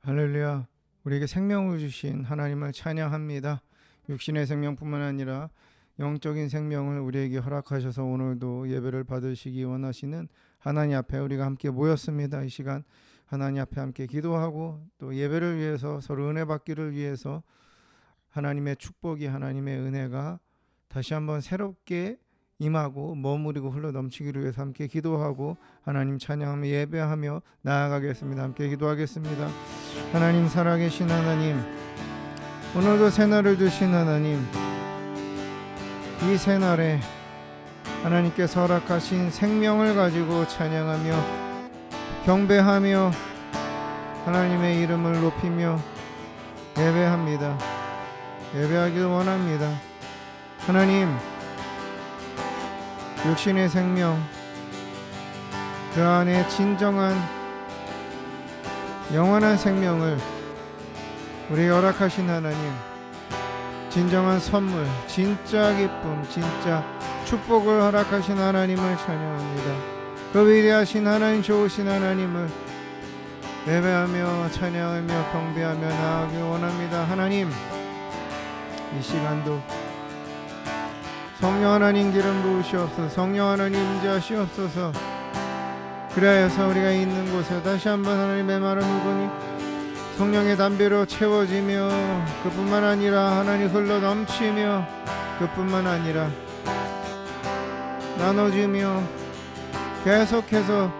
할렐루야. 우리에게 생명을 주신 하나님을 찬양합니다. 육신의 생명뿐만 아니라 영적인 생명을 우리에게 허락하셔서 오늘도 예배를 받으시기 원하시는 하나님 앞에 우리가 함께 모였습니다. 이 시간 하나님 앞에 함께 기도하고 또 예배를 위해서 서로 은혜 받기를 위해서 하나님의 축복이, 하나님의 은혜가 다시 한번 새롭게 임하고 머무르고 흘러 넘치기를 위해서 함께 기도하고 하나님 찬양하며 예배하며 나아가겠습니다. 함께 기도하겠습니다. 하나님, 살아계신 하나님, 오늘도 새날을 주신 하나님, 이 새날에 하나님께서 허락하신 생명을 가지고 찬양하며 경배하며 하나님의 이름을 높이며 예배합니다. 예배하길 원합니다. 하나님, 육신의 생명, 그 안에 진정한 영원한 생명을 우리 허락하신 하나님, 진정한 선물, 진짜 기쁨, 진짜 축복을 허락하신 하나님을 찬양합니다. 그 위대하신 하나님, 좋으신 하나님을 예배하며 찬양하며 경배하며 나아가길 원합니다. 하나님, 이 시간도 성령 하나님 기름 부으시옵소서. 성령 하나님 임재하시옵소서. 그리하여서 우리가 있는 곳에 다시 한번 하나님의 마른 물건이 성령의 담배로 채워지며 그뿐만 아니라 하나님 흘러 넘치며 그뿐만 아니라 나눠지며 계속해서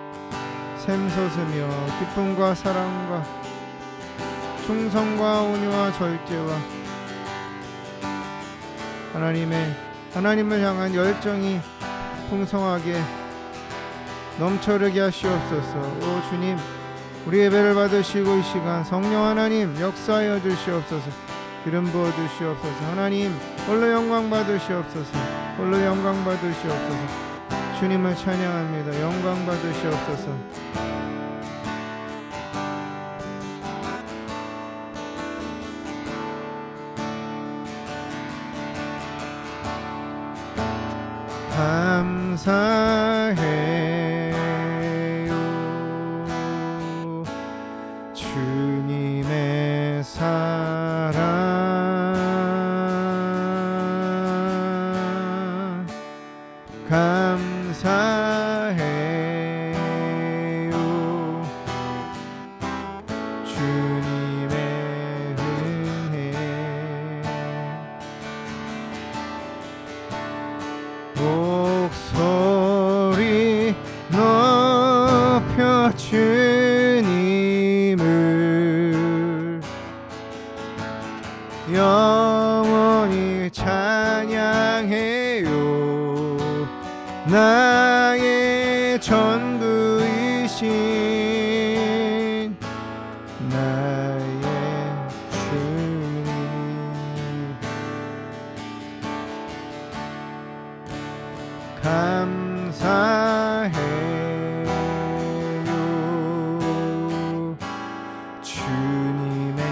샘솟으며 기쁨과 사랑과 충성과 온유와 절제와 하나님을 향한 열정이 풍성하게 넘쳐르게 하시옵소서. 오 주님, 우리 예배를 받으시고 이 시간 성령 하나님 역사하여 주시옵소서. 기름 부어 주시옵소서. 하나님 홀로 영광 받으시옵소서. 홀로 영광 받으시옵소서. 주님을 찬양합니다. 영광 받으시옵소서. 감사해요 주님의 사랑 감사해요 주님의 은혜 목소리 높여 주님을 영원히 찬양해요. 나의 전부이신 나의 주님 감사해요 주님의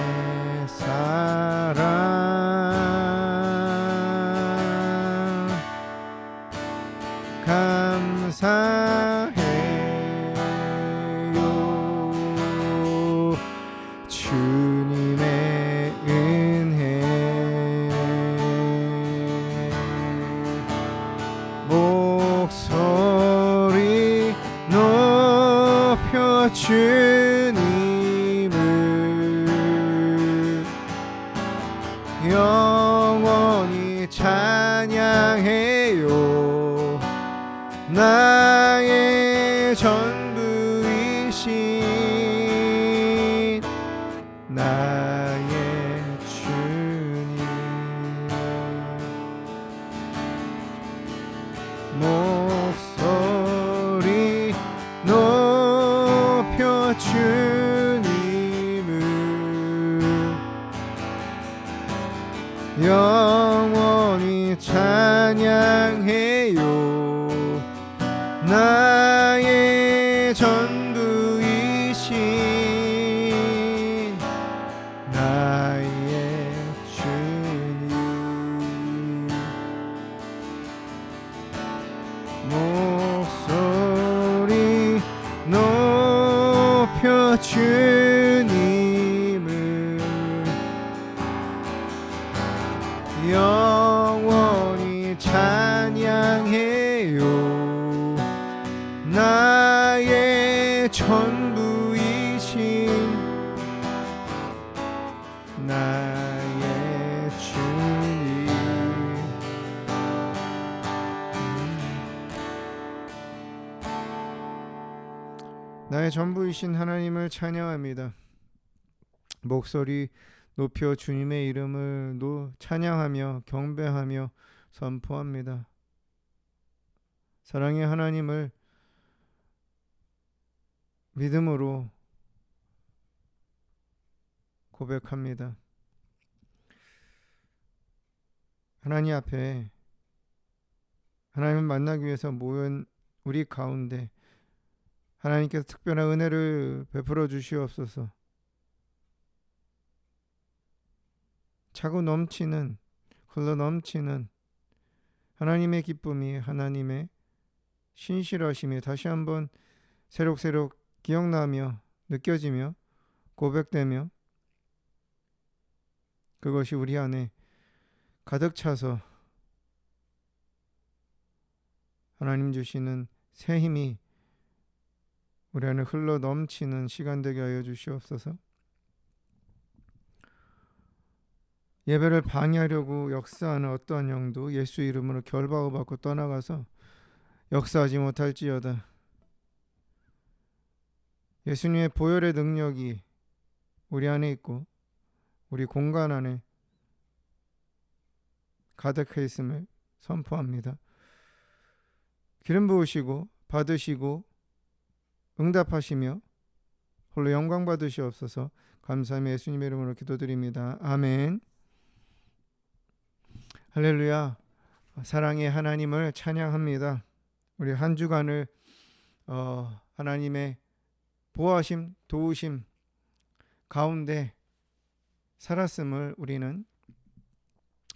사랑 감사해요 주님의 은혜 목소리 높여 주님을 영원히 찬양해요. 나의 전부이신 나의 주님 목소리 높여 주님을 영원히 찬양해요. 나의 전부이신 나의 주님 목소리 높여 주님을 전부이신 나의 주님. 나의 전부이신 하나님을 찬양합니다. 목소리 높여 주님의 이름을 찬양하며 경배하며 선포합니다. 사랑의 하나님을 믿음으로 고백합니다. 하나님 앞에 하나님을 만나기 위해서 모인 우리 가운데 하나님께서 특별한 은혜를 베풀어 주시옵소서. 차고 넘치는, 흘러 넘치는 하나님의 기쁨이, 하나님의 신실하심이 다시 한번 새록새록 기억나며 느껴지며 고백되며 그것이 우리 안에 가득 차서 하나님 주시는 새 힘이 우리 안에 흘러 넘치는 시간 되게 하여 주시옵소서. 예배를 방해하려고 역사하는 어떠한 영도 예수 이름으로 결박을 받고 떠나가서 역사하지 못할지어다. 예수님의 보혈의 능력이 우리 안에 있고 우리 공간 안에 가득해 있음을 선포합니다. 기름 부으시고 받으시고 응답하시며 홀로 영광 받으시옵소서. 감사하며 예수님의 이름으로 기도드립니다. 아멘. 할렐루야. 사랑의 하나님을 찬양합니다. 우리 한 주간을 하나님의 보호하심, 도우심 가운데 살았음을 우리는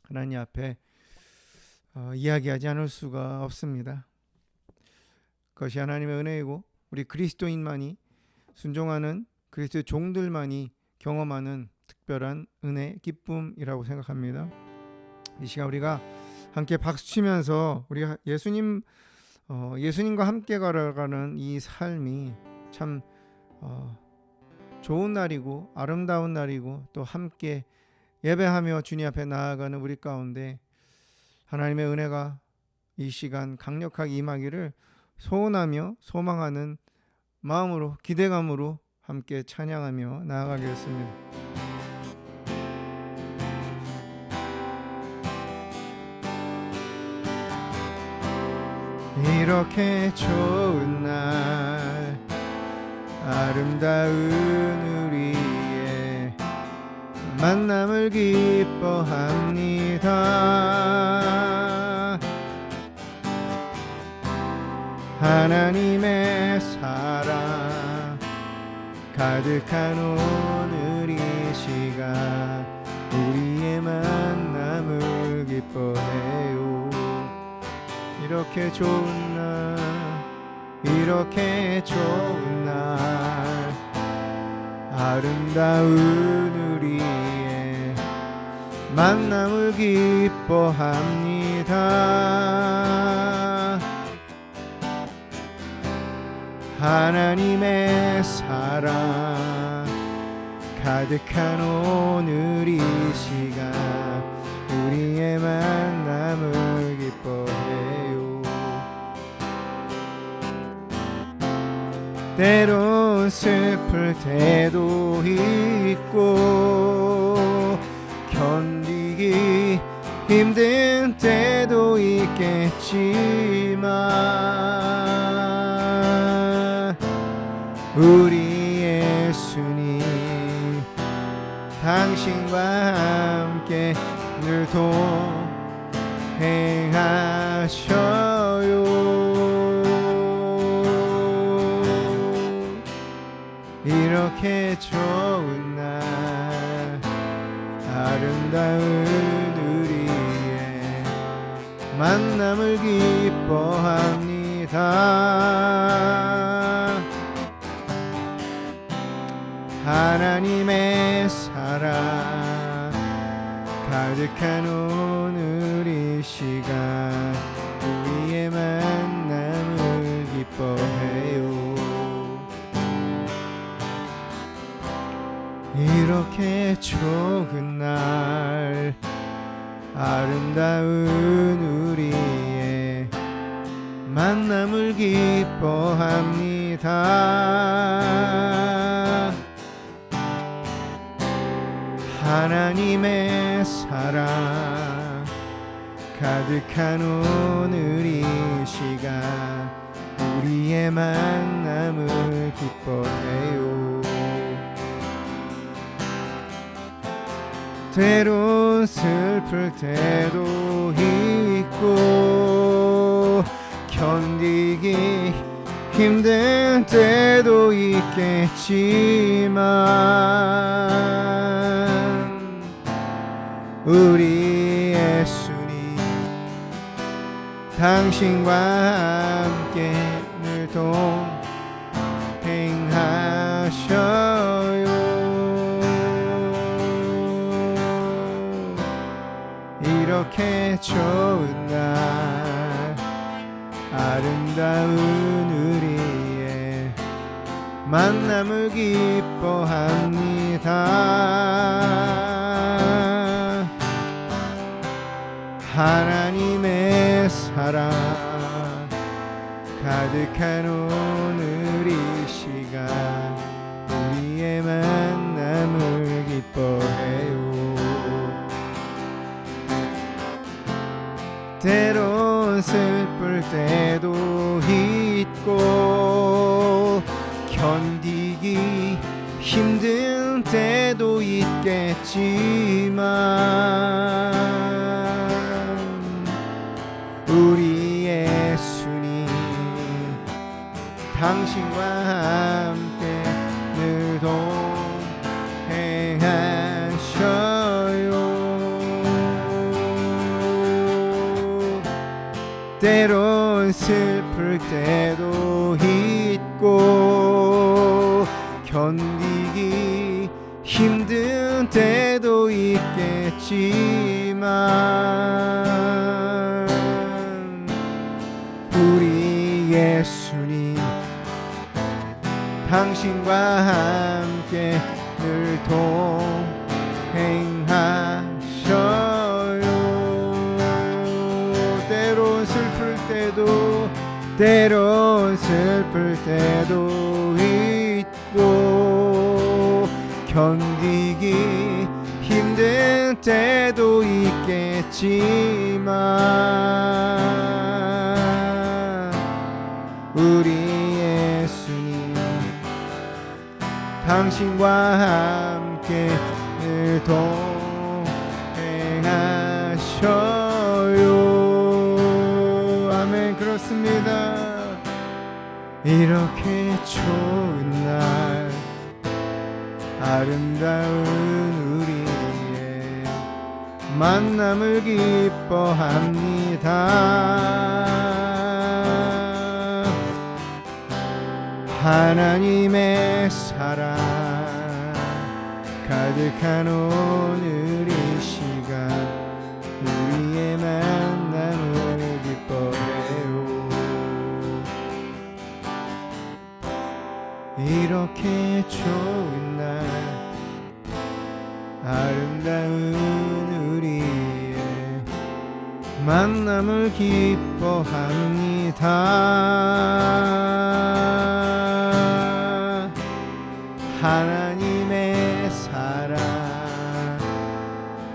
하나님 앞에 이야기하지 않을 수가 없습니다. 그것이 하나님의 은혜이고 우리 그리스도인만이 순종하는 그리스도의 종들만이 경험하는 특별한 은혜, 기쁨이라고 생각합니다. 이 시간 우리가 함께 박수치면서 우리가 예수님과 함께 걸어가는 이 삶이 참 좋은 날이고 아름다운 날이고 또 함께 예배하며 주님 앞에 나아가는 우리 가운데 하나님의 은혜가 이 시간 강력하게 임하기를 소원하며 소망하는 마음으로 기대감으로 함께 찬양하며 나아가겠습니다. 이렇게 좋은 날 아름다운 우리의 만남을 기뻐합니다. 하나님의 사랑 가득한 오늘 이 시간 우리의 만남을 기뻐해요. 이렇게 좋은 날, 이렇게 좋은 날 아름다운 우리의 만남을 기뻐합니다. 하나님의 사랑 가득한 오늘 이 시간 우리의 만남을 기뻐해요. 때론 슬플 때도 있고 견디기 힘든 때도 있겠지만 우리 예수님 당신과 함께 늘 동행하셔요. 이렇게 좋은 날 아름다운 우리의 만남을 기뻐합니다. 하나님의 사랑 가득한 오늘 이 시간 우리의 만남을 기뻐해요. 이렇게 좋은 날 아름다운 우리의 만남을 기뻐합니다. 하나님의 사랑 가득한 오늘 이 시간 우리의 만남을 기뻐해요. 때론 슬플 때도 있고 견디기 힘든 때도 있겠지만 우리 예수님 당신과 함께 늘 동행하셔요. 이렇게 좋은 날 아름다운 우리의 만남을 기뻐합니다. 하나님의 사랑 가득한 오늘 이 시간 우리의 만남을 기뻐해요. 때론 슬플 때도 있고 견디기 힘든 때도 있겠지만 우리 예수님 당신과 함께 늘 동행하셔요. 때론 슬플 때도 있고 견디기 힘든 때도 있겠지만 우리 예수님 당신과 함께 늘 동행하셔요. 때론 슬플 때도 있고 견디기 힘든 때도 있겠지만 우리 예수님 당신과 함께 늘 동행하셔요. 아멘. 그렇습니다. 이렇게 좋은 날 아름다운 우리의 만남을 기뻐합니다. 하나님의 사랑 가득한 오늘 이 시간 우리의 만남을 기뻐해요. 이렇게 좋은 날 아름다운 우리의 만남을 기뻐합니다. 하나님의 사랑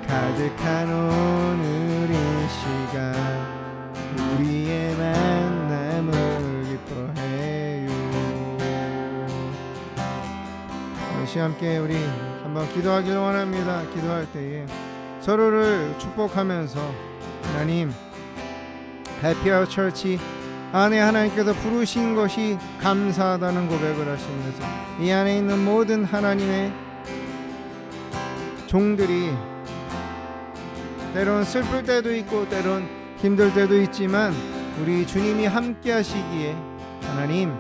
가득한 오늘 이 시간 우리의 만남을 기뻐해요. 다시 함께 우리 한번 기도하기를 원합니다. 기도할 때에 서로를 축복하면서 하나님 해피아웃 처치 안에 하나님께서 부르신 것이 감사하다는 고백을 하시면서 이 안에 있는 모든 하나님의 종들이 때론 슬플 때도 있고 때론 힘들 때도 있지만 우리 주님이 함께 하시기에 하나님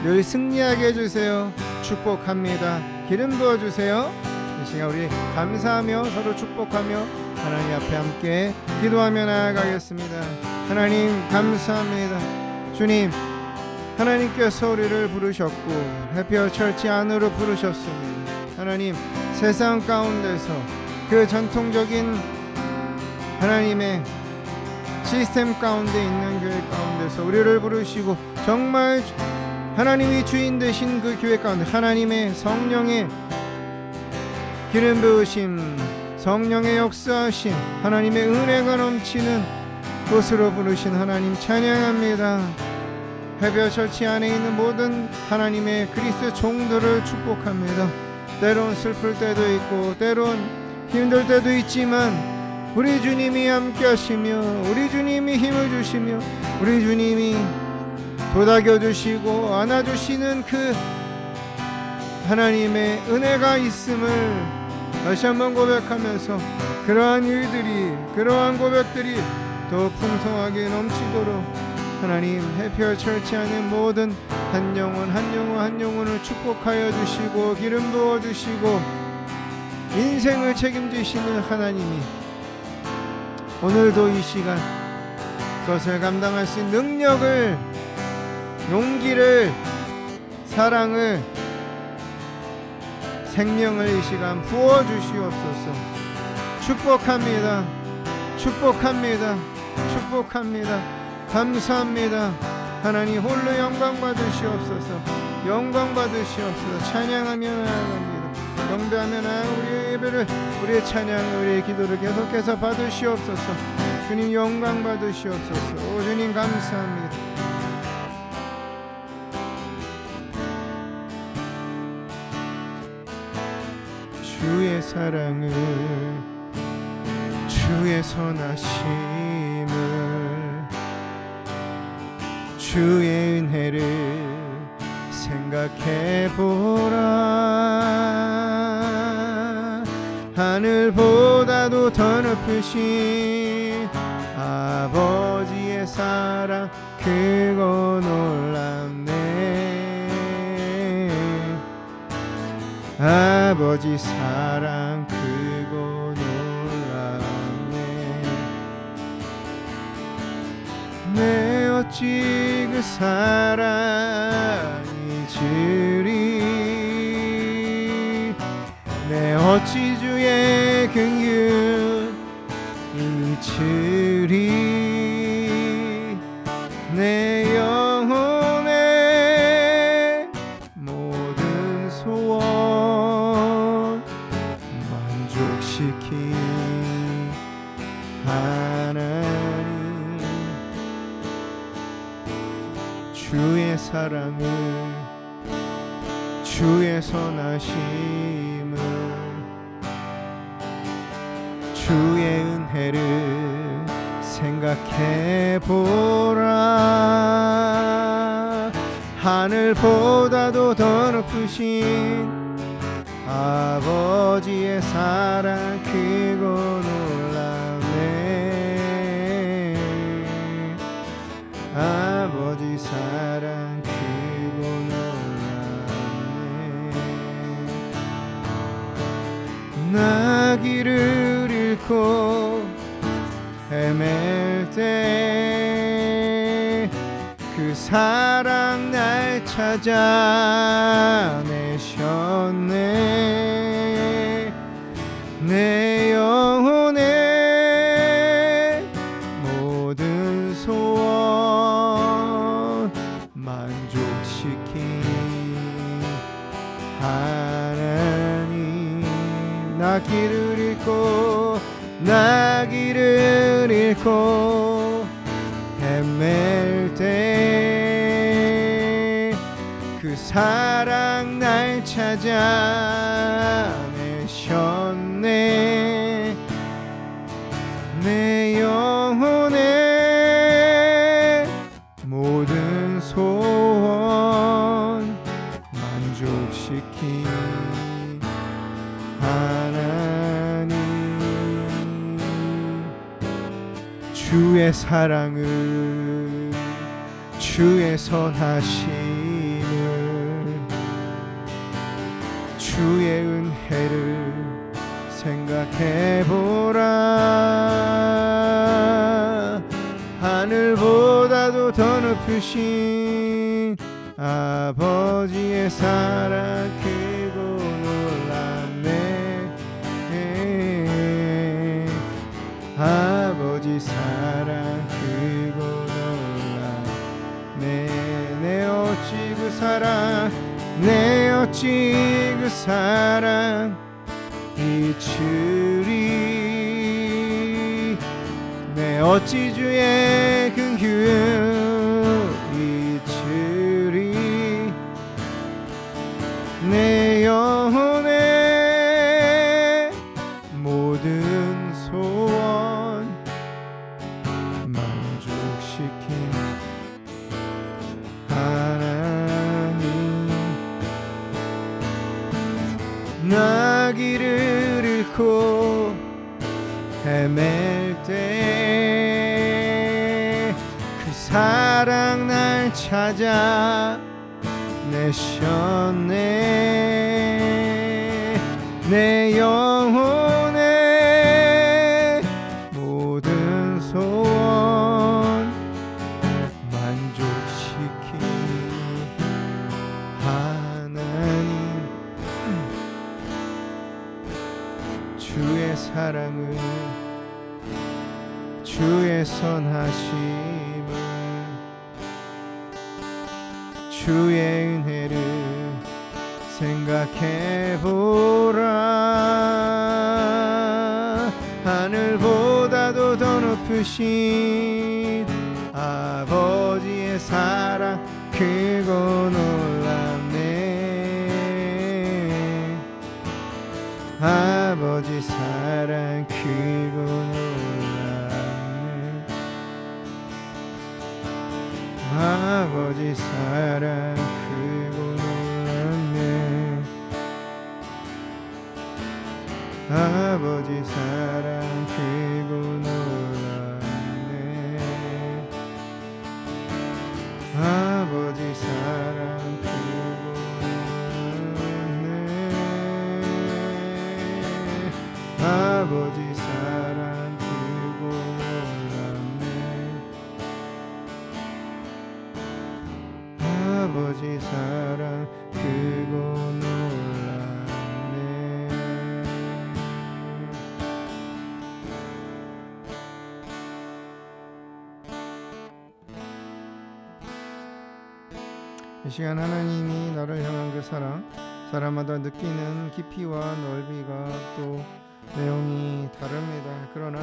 늘 승리하게 해주세요. 축복합니다. 기름 부어주세요. 이 시간 우리 감사하며 서로 축복하며 하나님 앞에 함께 기도하며 나아가겠습니다. 하나님 감사합니다. 주님 하나님께서 우리를 부르셨고 해피아웃 처치 안으로 부르셨습니다. 하나님 세상 가운데서 그 전통적인 하나님의 시스템 가운데 있는 교회 가운데서 우리를 부르시고 정말 하나님이 주인 되신 그 교회 가운데 하나님의 성령의 기름 부으심, 성령의 역사하심, 하나님의 은혜가 넘치는 곳으로 부르신 하나님 찬양합니다. 해변 철치 안에 있는 모든 하나님의 그리스도의 종들을 축복합니다. 때론 슬플 때도 있고 때론 힘들 때도 있지만 우리 주님이 함께 하시며 우리 주님이 힘을 주시며 우리 주님이 도닥여 주시고 안아주시는 그 하나님의 은혜가 있음을 다시 한번 고백하면서 그러한 일들이 그러한 고백들이 더 풍성하게 넘치도록 하나님 해피얼 철치 안에 모든 한 영혼 한 영혼 한 영혼을 축복하여 주시고 기름 부어 주시고 인생을 책임지시는 하나님이 오늘도 이 시간 그것을 감당할 수 있는 능력을 용기를 사랑을 생명을 이 시간 부어 주시옵소서. 축복합니다. 축복합니다. 축복합니다. 감사합니다. 하나님 홀로 영광 받으시옵소서. 영광 받으시옵소서. 찬양하며 나아갑니다. 경배하며 나아가 우리의 예배를 우리의 찬양을 우리의 기도를 계속해서 받으시옵소서. 주님 영광 받으시옵소서. 오 주님 감사합니다. 주의 사랑을 주의 선하심을 주의 은혜를 생각해보라. 하늘보다도 더 높으신 아버지의 사랑 그거 놀랍네. 아버지 사랑 그거 놀랍네. 내 어찌 그 사랑 잊으리. 내 어찌 주의 긍휼 잊으리. 내 영혼의 모든 소원 만족시킨 하나님. 주의 사랑을 주의 선하심을 주의 은혜를 생각해보라. 하늘보다도 더 높으신 아버지의 사랑 크고 놀랍네. 아버지 사랑 크고 놀랍네. 나 길을 잃고 헤맬 때 그 사랑 날 찾아내셨네. 내 영혼의 모든 소원 만족시킨 하나님. 나 길을 잃고 나 길을 잃고 헤맬 때 그 사랑 날 찾아내셨네. 내 영혼의 모든 소원 만족시킨 하나님. 주의 사랑을 주의 선하심을 주의 은혜를 생각해보라. 하늘보다도 더 높으신 아버지의 사랑 크고 놀랍네. 주의 그 사랑 잊으리. 내 어찌 주의 그 기운 잊으리. 내 영혼의 모든 소원 만족시킨 하나님. 나 길을 잃고 헤맬 때 그 사랑 날 찾아 내셨네. 내 영혼의 모든 소원 만족시킨 하나님. 주의 사랑을, 주의 선하심을, 주의 은혜를 생각해보라. 하늘보다도 더 높으신 아버지의 사랑 크고 놀랍네. 아버지 사랑 크고 놀랍네. 아버지 사랑 크고 놀랍네. 아버지 사랑 크고 놀랍네. 아버지 사랑 크고 놀랍네. 아버지 사랑 크고 놀랍네. 아버지 사랑 크고 놀랍네. 이 시간 하나님이 나를 향한 그 사랑, 사람마다 느끼는 깊이와 넓이가 또 내용이 다릅니다. 그러나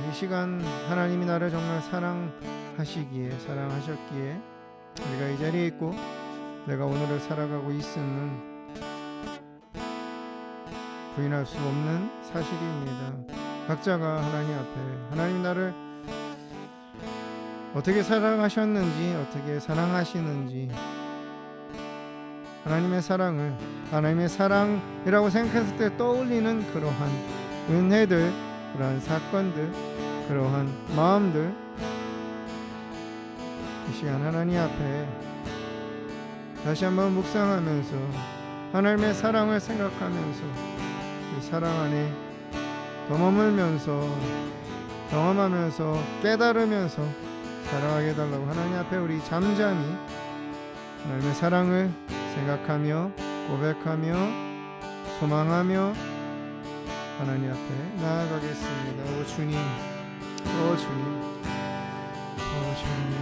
이 시간 하나님이 나를 정말 사랑하셨기에 우리가 이 자리에 있고 내가 오늘을 살아가고 있음은 부인할 수 없는 사실입니다. 각자가 하나님 앞에 하나님 나를 어떻게 사랑하셨는지, 어떻게 사랑하시는지, 하나님의 사랑을 하나님의 사랑이라고 생각했을 때 떠올리는 그러한 은혜들, 그러한 사건들, 그러한 마음들, 이 시간 하나님 앞에 다시 한번 묵상하면서 하나님의 사랑을 생각하면서 그 사랑 안에 더 머물면서 경험하면서 깨달으면서 사랑하게 해달라고 하나님 앞에 우리 잠잠히 하나님의 사랑을 생각하며 고백하며 소망하며 하나님 앞에 나아가겠습니다. 오 주님, 오 주님, 오 주님.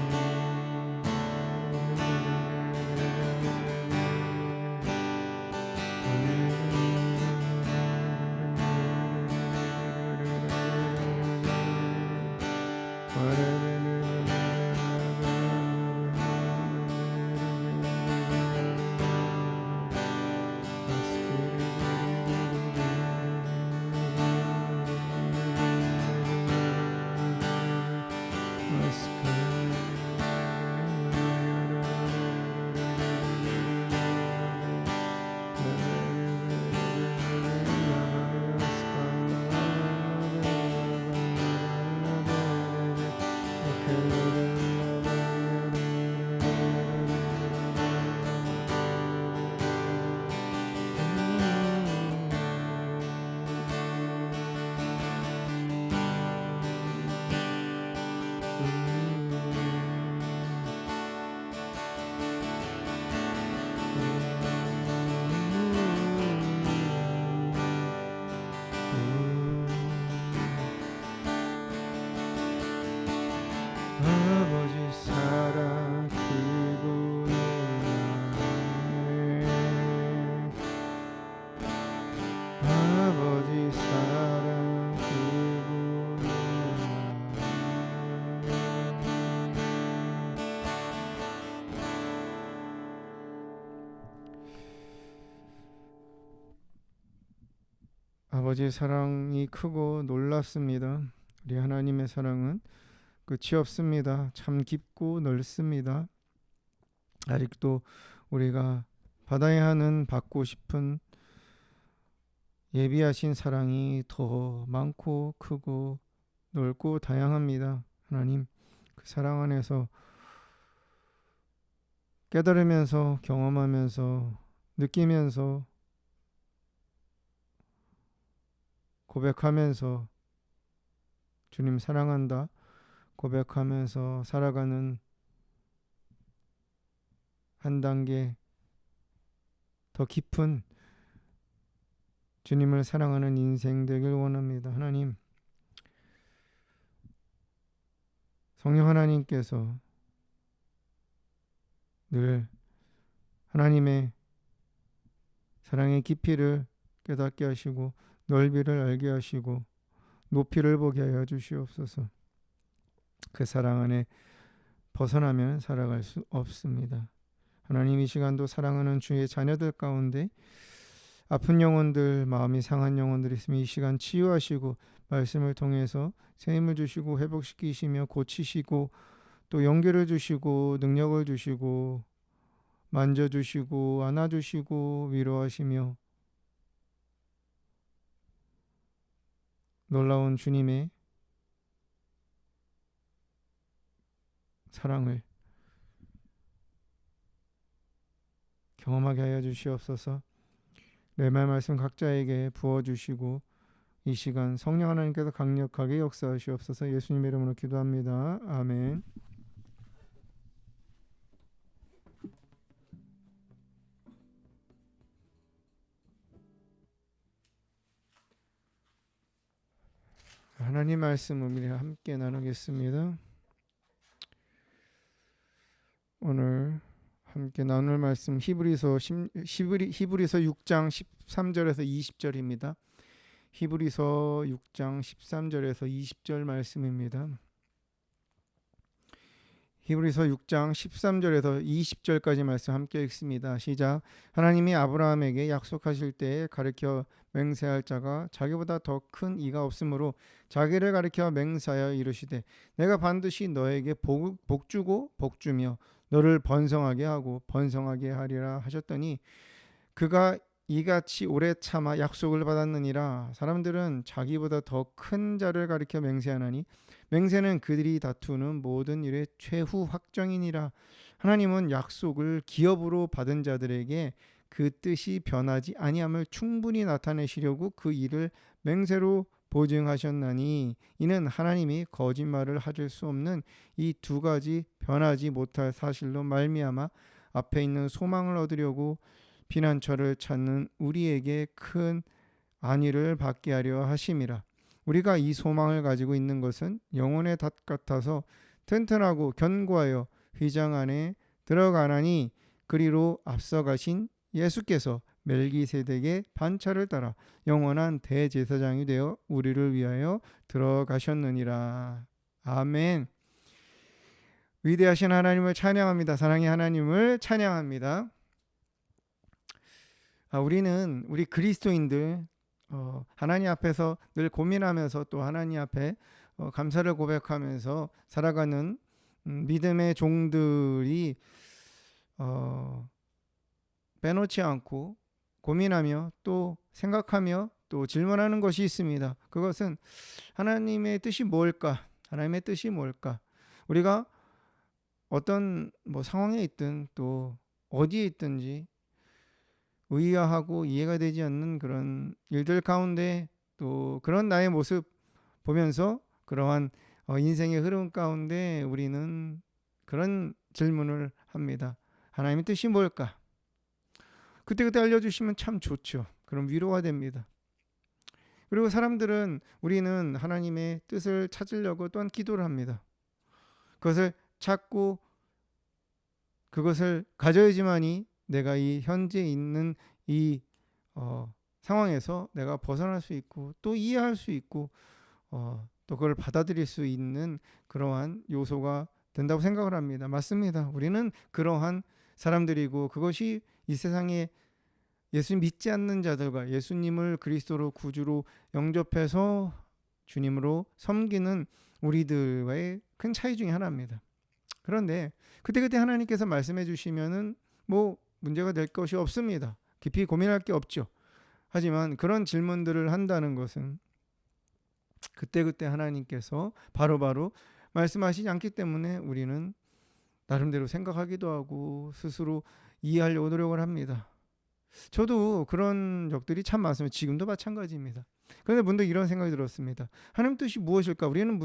아버지의 사랑이 크고 놀랍습니다. 우리 하나님의 사랑은 끝이 없습니다. 참 깊고 넓습니다. 아직도 우리가 받아야 하는, 받고 싶은 예비하신 사랑이 더 많고 크고 넓고 다양합니다. 하나님, 그 사랑 안에서 깨달으면서, 경험하면서, 느끼면서, 고백하면서 주님 사랑한다 고백하면서 살아가는 한 단계 더 깊은 주님을 사랑하는 인생 되길 원합니다. 하나님, 성령 하나님께서 늘 하나님의 사랑의 깊이를 깨닫게 하시고 넓이를 알게 하시고 높이를 보게 하여 주시옵소서. 그 사랑 안에 벗어나면 살아갈 수 없습니다. 하나님, 이 시간도 사랑하는 주의 자녀들 가운데 아픈 영혼들, 마음이 상한 영혼들이 있으면 이 시간 치유하시고 말씀을 통해서 새 힘을 주시고 회복시키시며 고치시고 또 용기를 주시고 능력을 주시고 만져주시고 안아주시고 위로하시며 놀라운 주님의 사랑을 경험하게 하여 주시옵소서. 내 말씀 각자에게 부어주시고 이 시간 성령 하나님께서 강력하게 역사하시옵소서. 예수님의 이름으로 기도합니다. 아멘. 하나님 말씀 우리 함께 나누겠습니다. 오늘 함께 나눌 말씀 히브리서 6장 13절에서 20절입니다. 히브리서 6장 13절에서 20절 말씀입니다. 히브리서 6장 13절에서 20절까지 말씀 함께 읽습니다. 시작. 하나님이 아브라함에게 약속하실 때에 가르쳐 맹세할 자가 자기보다 더 큰 이가 없으므로 자기를 가르쳐 맹세하여 이르시되 내가 반드시 너에게 복 주고 복 주며 너를 번성하게 하고 번성하게 하리라 하셨더니 그가 이같이 오래 참아 약속을 받았느니라. 사람들은 자기보다 더 큰 자를 가리켜 맹세하나니 맹세는 그들이 다투는 모든 일의 최후 확정이니라. 하나님은 약속을 기업으로 받은 자들에게 그 뜻이 변하지 아니함을 충분히 나타내시려고 그 일을 맹세로 보증하셨나니 이는 하나님이 거짓말을 하실 수 없는 이 두 가지 변하지 못할 사실로 말미암아 앞에 있는 소망을 얻으려고 피난처를 찾는 우리에게 큰 안위를 받게 하려 하심이라. 우리가 이 소망을 가지고 있는 것은 영혼의 닷 같아서 튼튼하고 견고하여 휘장 안에 들어가나니 그리로 앞서가신 예수께서 멜기세덱의 반차를 따라 영원한 대제사장이 되어 우리를 위하여 들어가셨느니라. 아멘. 위대하신 하나님을 찬양합니다. 사랑의 하나님을 찬양합니다. 우리 그리스도인들 하나님 앞에서 늘 고민하면서 또 하나님 앞에 감사를 고백하면서 살아가는 믿음의 종들이 빼놓지 않고 고민하며 또 생각하며 또 질문하는 것이 있습니다. 그것은 하나님의 뜻이 뭘까? 하나님의 뜻이 뭘까? 우리가 어떤 상황에 있든 또 어디에 있든지 의아하고 이해가 되지 않는 그런 일들 가운데 또 그런 나의 모습 보면서 그러한 인생의 흐름 가운데 우리는 그런 질문을 합니다. 하나님의 뜻이 뭘까? 그때그때 알려주시면 참 좋죠. 그럼 위로가 됩니다. 그리고 우리는 하나님의 뜻을 찾으려고 또한 기도를 합니다. 그것을 찾고 그것을 가져야지만이 내가 이 현재 있는 이 상황에서 내가 벗어날 수 있고 또 이해할 수 있고 또 그걸 받아들일 수 있는 그러한 요소가 된다고 생각을 합니다. 맞습니다. 우리는 그러한 사람들이고 그것이 이 세상에 예수님 믿지 않는 자들과 예수님을 그리스도로 구주로 영접해서 주님으로 섬기는 우리들과의 큰 차이 중에 하나입니다. 그런데 그때그때 하나님께서 말씀해 주시면은 뭐 문제가 될 것이 없습니다. 깊이 고민할 게 없죠. 하지만 그런 질문들을 한다는 것은 그때그때 하나님께서 바로바로 말씀하시지 않기 때문에 우리는 나름대로 생각하기도 하고 스스로 이해하려고 노력을 합니다. 저도 그런 적들이 참 많습니다. 지금도 마찬가지입니다. 그런데 문득 이런 생각이 들었습니다. 하나님 뜻이 무엇일까? 우리는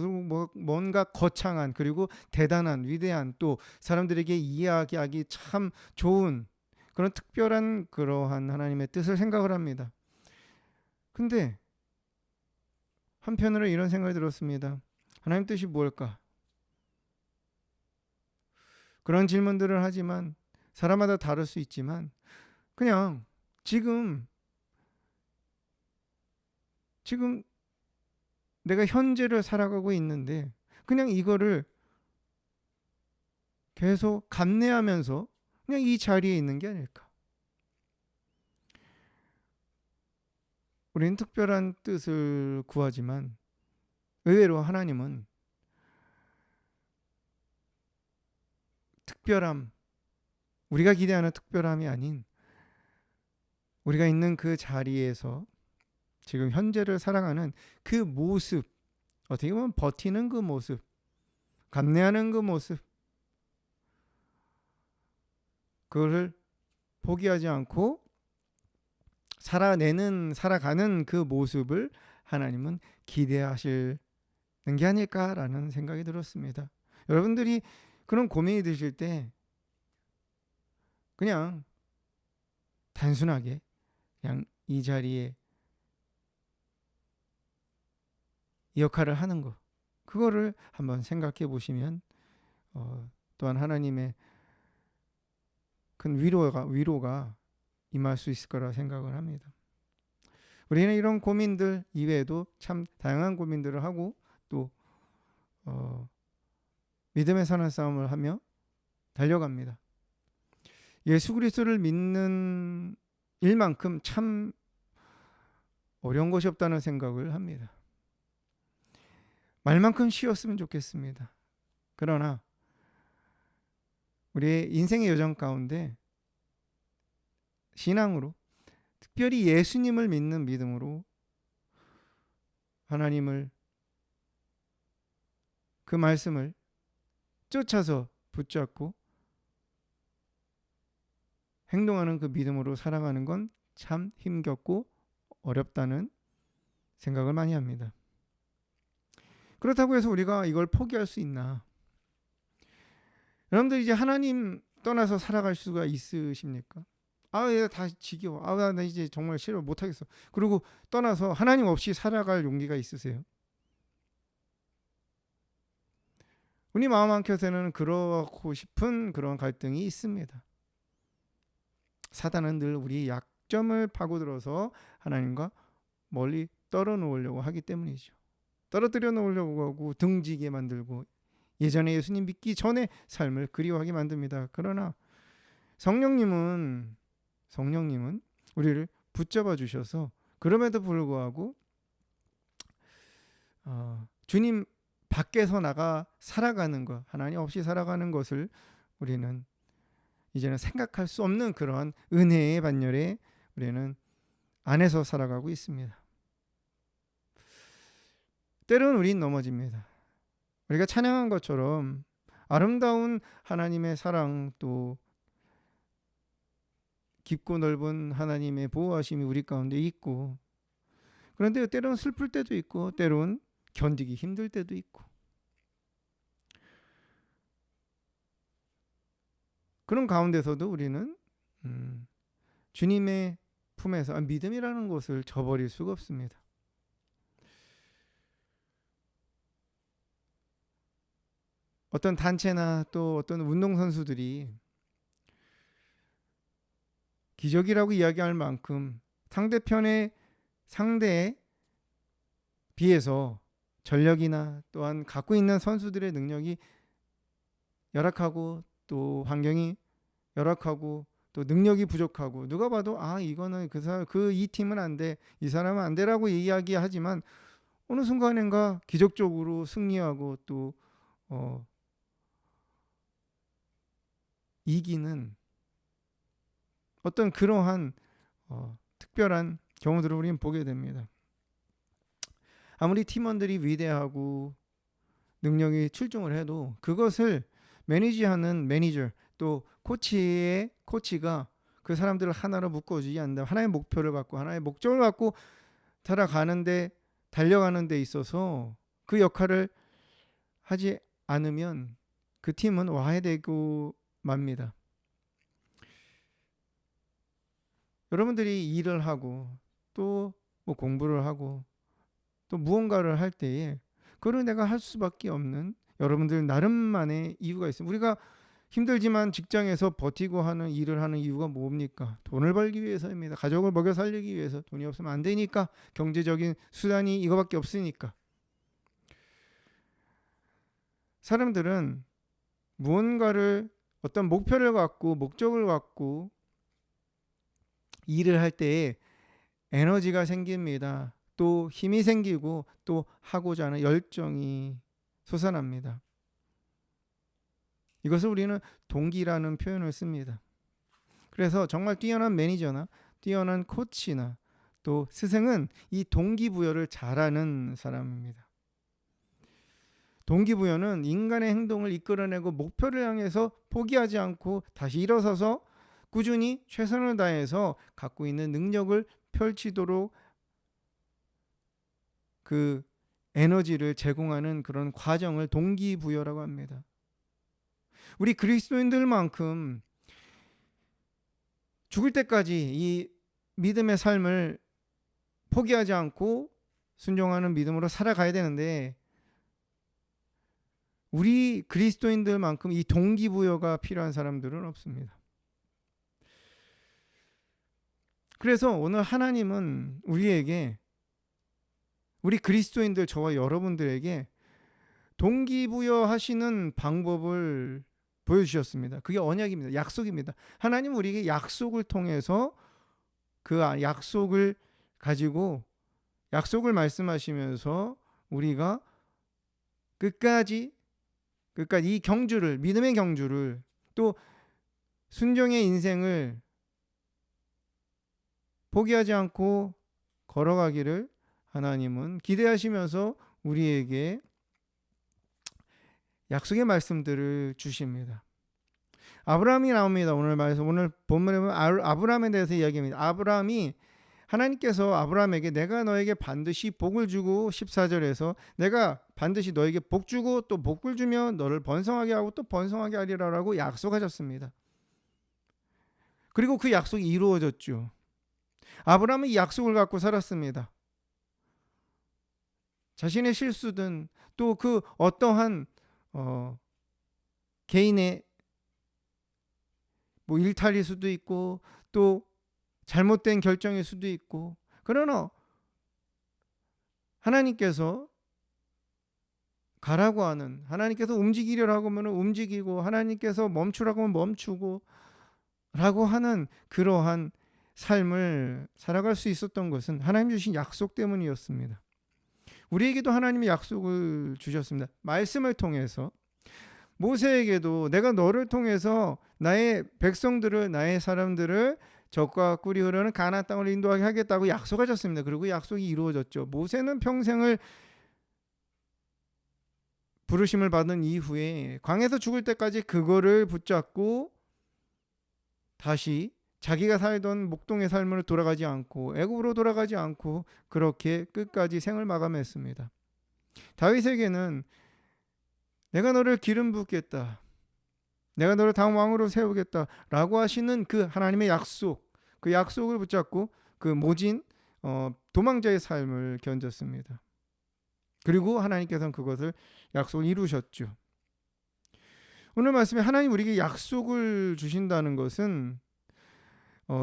뭔가 거창한 그리고 대단한 위대한 또 사람들에게 이야기하기 참 좋은 그런 특별한 그러한 하나님의 뜻을 생각을 합니다. 근데 한편으로 이런 생각이 들었습니다. 하나님 뜻이 무엇일까? 그런 질문들을 하지만 사람마다 다를 수 있지만 그냥 지금 내가 현재를 살아가고 있는데 그냥 이거를 계속 감내하면서 그냥 이 자리에 있는 게 아닐까. 우리는 특별한 뜻을 구하지만 의외로 하나님은 특별함, 우리가 기대하는 특별함이 아닌 우리가 있는 그 자리에서 지금 현재를 살아가는 그 모습, 어떻게 보면 버티는 그 모습, 감내하는 그 모습, 그거를 포기하지 않고 살아가는 그 모습을 하나님은 기대하시는 게 아닐까라는 생각이 들었습니다. 여러분들이 그런 고민이 드실 때 그냥 단순하게 그냥 이 자리에 이 역할을 하는 거, 그거를 한번 생각해 보시면 또한 하나님의 큰 위로가 임할 수 있을 거라 생각을 합니다. 우리는 이런 고민들 이외에도 참 다양한 고민들을 하고 또 믿음의 사는 싸움을 하며 달려갑니다. 예수 그리스도를 믿는 일만큼 참 어려운 것이 없다는 생각을 합니다. 말만큼 쉬웠으면 좋겠습니다. 그러나 우리의 인생의 여정 가운데 신앙으로 특별히 예수님을 믿는 믿음으로 하나님을 그 말씀을 쫓아서 붙잡고 행동하는 그 믿음으로 살아가는 건 참 힘겹고 어렵다는 생각을 많이 합니다. 그렇다고 해서 우리가 이걸 포기할 수 있나? 여러분들 이제 하나님 떠나서 살아갈 수가 있으십니까? 다 지겨워. 나 이제 정말 싫어 못하겠어. 그리고 떠나서 하나님 없이 살아갈 용기가 있으세요? 우리 마음 한켠에는 그러고 싶은 그런 갈등이 있습니다. 사단은 늘 우리 약점을 파고들어서 하나님과 멀리 떨어놓으려고 하기 때문이죠. 떨어뜨려 놓으려고 하고 등지게 만들고 예전에 예수님 믿기 전에 삶을 그리워하게 만듭니다. 그러나 성령님은 우리를 붙잡아 주셔서 그럼에도 불구하고 주님 밖에서 나가 살아가는 것, 하나님 없이 살아가는 것을 우리는 이제는 생각할 수 없는 그러한 은혜의 반열에 우리는 안에서 살아가고 있습니다. 때로는 우린 넘어집니다. 우리가 찬양한 것처럼 아름다운 하나님의 사랑 또 깊고 넓은 하나님의 보호하심이 우리 가운데 있고, 그런데 때로는 슬플 때도 있고 때로는 견디기 힘들 때도 있고, 그런 가운데서도 우리는 주님의 품에서 믿음이라는 것을 저버릴 수가 없습니다. 어떤 단체나 또 어떤 운동선수들이 기적이라고 이야기할 만큼 상대에 비해서 전력이나 또한 갖고 있는 선수들의 능력이 열악하고 또 환경이 열악하고 또 능력이 부족하고 누가 봐도 이거는 이 팀은 안 돼, 이 사람은 안 돼라고 이야기하지만 어느 순간인가 기적적으로 승리하고 또 이기는 어떤 그러한 특별한 경우들을 우리는 보게 됩니다. 아무리 팀원들이 위대하고 능력이 출중을 해도 그것을 매니지하는 매니저 또 코치가 그 사람들을 하나로 묶어주지 않는다. 하나의 목표를 갖고 하나의 목적을 갖고 달려가는 데 있어서 그 역할을 하지 않으면 그 팀은 와해되고 맙니다. 여러분들이 일을 하고 또 뭐 공부를 하고 또 무언가를 할 때에 그걸 내가 할 수밖에 없는 여러분들 나름만의 이유가 있습니다. 우리가 힘들지만 직장에서 버티고 하는 일을 하는 이유가 뭡니까? 돈을 벌기 위해서입니다. 가족을 먹여 살리기 위해서. 돈이 없으면 안 되니까. 경제적인 수단이 이거밖에 없으니까. 사람들은 무언가를 어떤 목표를 갖고 목적을 갖고 일을 할 때에 에너지가 생깁니다. 또 힘이 생기고 또 하고자 하는 열정이 솟아납니다. 이것을 우리는 동기라는 표현을 씁니다. 그래서 정말 뛰어난 매니저나 뛰어난 코치나 또 스승은 이 동기부여를 잘하는 사람입니다. 동기부여는 인간의 행동을 이끌어내고 목표를 향해서 포기하지 않고 다시 일어서서 꾸준히 최선을 다해서 갖고 있는 능력을 펼치도록 그 에너지를 제공하는 그런 과정을 동기부여라고 합니다. 우리 그리스도인들만큼 죽을 때까지 이 믿음의 삶을 포기하지 않고 순종하는 믿음으로 살아가야 되는데 우리 그리스도인들만큼 이 동기부여가 필요한 사람들은 없습니다. 그래서 오늘 하나님은 우리에게 우리 그리스도인들 저와 여러분들에게 동기부여하시는 방법을 보여주셨습니다. 그게 언약입니다. 약속입니다. 하나님 우리에게 약속을 통해서 그 약속을 가지고 약속을 말씀하시면서 우리가 끝까지 이 경주를 믿음의 경주를 또 순종의 인생을 포기하지 않고 걸어가기를 하나님은 기대하시면서 우리에게 약속의 말씀들을 주십니다. 아브라함이 나옵니다. 오늘 본문에 보면 아브라함에 대해서 이야기합니다. 아브라함이 하나님께서 아브라함에게 내가 너에게 반드시 복을 주고 14절에서 내가 반드시 너에게 복 주고 또 복을 주며 너를 번성하게 하고 또 번성하게 하리라라고 약속하셨습니다. 그리고 그 약속이 이루어졌죠. 아브라함은 이 약속을 갖고 살았습니다. 자신의 실수든 또 그 어떠한 개인의 뭐 일탈일 수도 있고 또 잘못된 결정일 수도 있고 그러나 하나님께서 가라고 하는 하나님께서 움직이려고 하면 움직이고 하나님께서 멈추라고 하면 멈추고 라고 하는 그러한 삶을 살아갈 수 있었던 것은 하나님 주신 약속 때문이었습니다. 우리에게도 하나님의 약속을 주셨습니다. 말씀을 통해서 모세에게도 내가 너를 통해서 나의 백성들을 나의 사람들을 적과 꿀이 흐르는 가나안 땅을 인도하게 하겠다고 약속하셨습니다. 그리고 약속이 이루어졌죠. 모세는 평생을 부르심을 받은 이후에 광야에서 죽을 때까지 그거를 붙잡고 다시 자기가 살던 목동의 삶으로 돌아가지 않고 애굽으로 돌아가지 않고 그렇게 끝까지 생을 마감했습니다. 다윗에게는 내가 너를 기름 붓겠다. 내가 너를 다음 왕으로 세우겠다라고 하시는 그 하나님의 약속, 그 약속을 붙잡고 그 모진 도망자의 삶을 견뎠습니다. 그리고 하나님께서는 그것을 약속을 이루셨죠. 오늘 말씀에 하나님 우리에게 약속을 주신다는 것은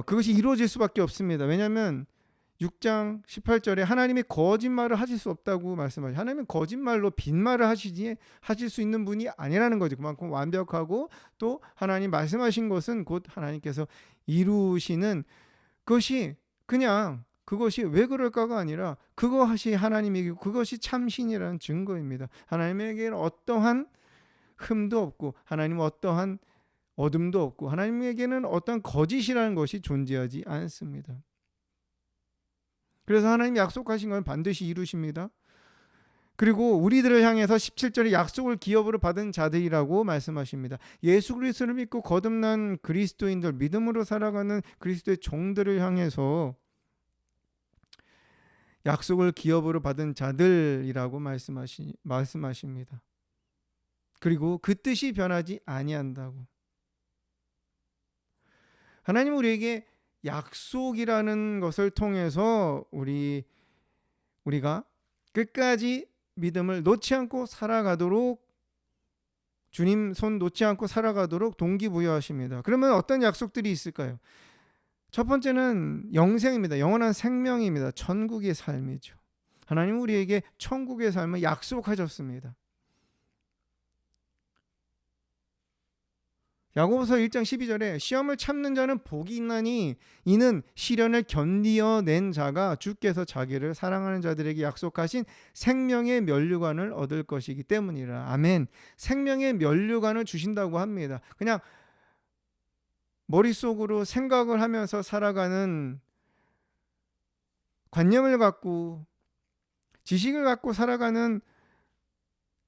그것이 이루어질 수밖에 없습니다. 왜냐하면 6장 18절에 하나님이 거짓말을 하실 수 없다고 말씀하시죠. 하나님은 거짓말로 빈말을 하실 수 있는 분이 아니라는 거죠. 그만큼 완벽하고 또 하나님 말씀하신 것은 곧 하나님께서 이루시는 것이 그냥 그것이 왜 그럴까가 아니라 그것이 하나님이고 그것이 참신이라는 증거입니다. 하나님에게는 어떠한 흠도 없고 하나님은 어떠한 어둠도 없고 하나님에게는 어떤 거짓이라는 것이 존재하지 않습니다. 그래서 하나님이 약속하신 건 반드시 이루십니다. 그리고 우리들을 향해서 17절에 약속을 기업으로 받은 자들이라고 말씀하십니다. 예수 그리스도를 믿고 거듭난 그리스도인들, 믿음으로 살아가는 그리스도의 종들을 향해서 약속을 기업으로 받은 자들이라고 말씀하십니다. 그리고 그 뜻이 변하지 아니한다고. 하나님은 우리에게 약속이라는 것을 통해서 우리가 끝까지 믿음을 놓지 않고 살아가도록, 주님 손 놓지 않고 살아가도록 동기부여하십니다. 그러면 어떤 약속들이 있을까요? 첫 번째는 영생입니다. 영원한 생명입니다. 천국의 삶이죠. 하나님은 우리에게 천국의 삶을 약속하셨습니다. 야고보서 1장 12절에 시험을 참는 자는 복이 있나니 이는 시련을 견디어낸 자가 주께서 자기를 사랑하는 자들에게 약속하신 생명의 면류관을 얻을 것이기 때문이라. 아멘. 생명의 면류관을 주신다고 합니다. 그냥 머릿속으로 생각을 하면서 살아가는 관념을 갖고 지식을 갖고 살아가는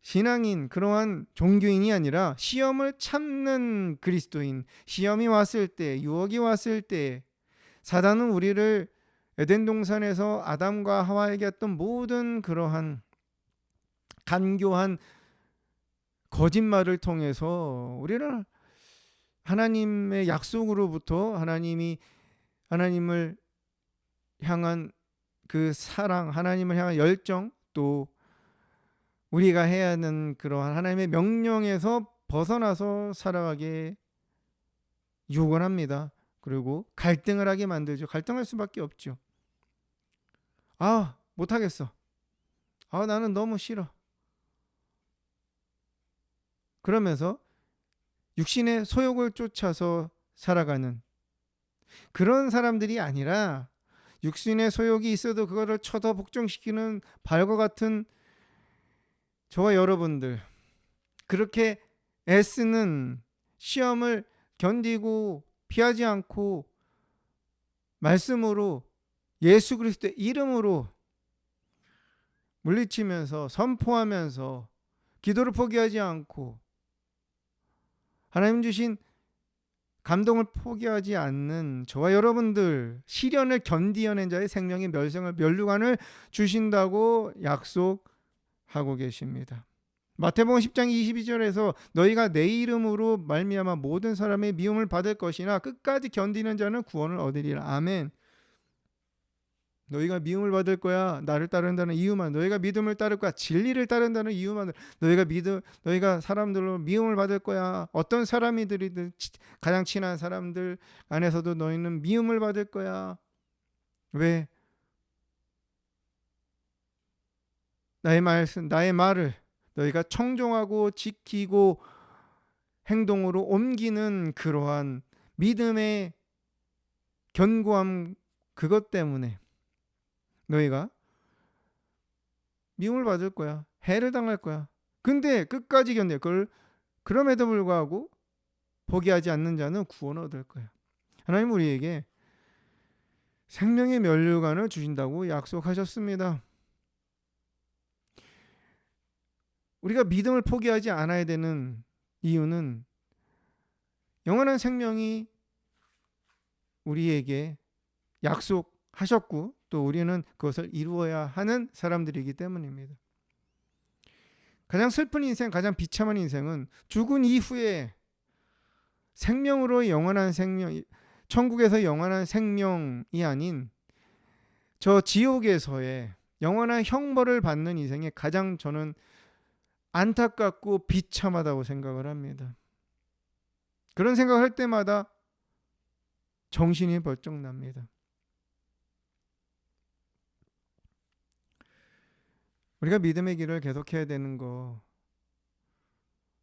신앙인, 그러한 종교인이 아니라 시험을 참는 그리스도인, 시험이 왔을 때, 유혹이 왔을 때 사단은 우리를 에덴 동산에서 아담과 하와에게 했던 모든 그러한 간교한 거짓말을 통해서 우리를 하나님의 약속으로부터 하나님을 향한 그 사랑, 하나님을 향한 열정, 또 우리가 해야 하는 그러한 하나님의 명령에서 벗어나서 살아가게 유혹을 합니다. 그리고 갈등을 하게 만들죠. 갈등할 수밖에 없죠. 못하겠어. 나는 너무 싫어. 그러면서 육신의 소욕을 쫓아서 살아가는 그런 사람들이 아니라 육신의 소욕이 있어도 그거를 쳐서 복종시키는 발과 같은 저와 여러분들, 그렇게 애쓰는, 시험을 견디고 피하지 않고 말씀으로 예수 그리스도의 이름으로 물리치면서 선포하면서 기도를 포기하지 않고 하나님 주신 감동을 포기하지 않는 저와 여러분들, 시련을 견디어낸 자의 생명의 면류관을 주신다고 약속하고 계십니다. 마태복음 10장 22절에서 너희가 내 이름으로 말미암아 모든 사람의 미움을 받을 것이나 끝까지 견디는 자는 구원을 얻으리라. 아멘. 너희가 미움을 받을 거야. 나를 따른다는 이유만. 너희가 믿음을 따를 거야. 진리를 따른다는 이유만. 너희가 사람들로 미움을 받을 거야. 어떤 사람이든 가장 친한 사람들 안에서도 너희는 미움을 받을 거야. 왜? 나의 말을 너희가 청종하고 지키고 행동으로 옮기는 그러한 믿음의 견고함, 그것 때문에 너희가 미움을 받을 거야. 해를 당할 거야. 근데 끝까지 견뎌. 그럼에도 불구하고 포기하지 않는 자는 구원을 얻을 거야. 하나님 우리에게 생명의 면류관을 주신다고 약속하셨습니다. 우리가 믿음을 포기하지 않아야 되는 이유는 영원한 생명이 우리에게 약속하셨고 또 우리는 그것을 이루어야 하는 사람들이기 때문입니다. 가장 슬픈 인생, 가장 비참한 인생은 죽은 이후에 생명으로 영원한 생명, 천국에서 영원한 생명이 아닌 저 지옥에서의 영원한 형벌을 받는 인생이 가장 저는 안타깝고 비참하다고 생각을 합니다. 그런 생각을 할 때마다 정신이 벌쩍 납니다. 우리가 믿음의 길을 계속해야 되는 거,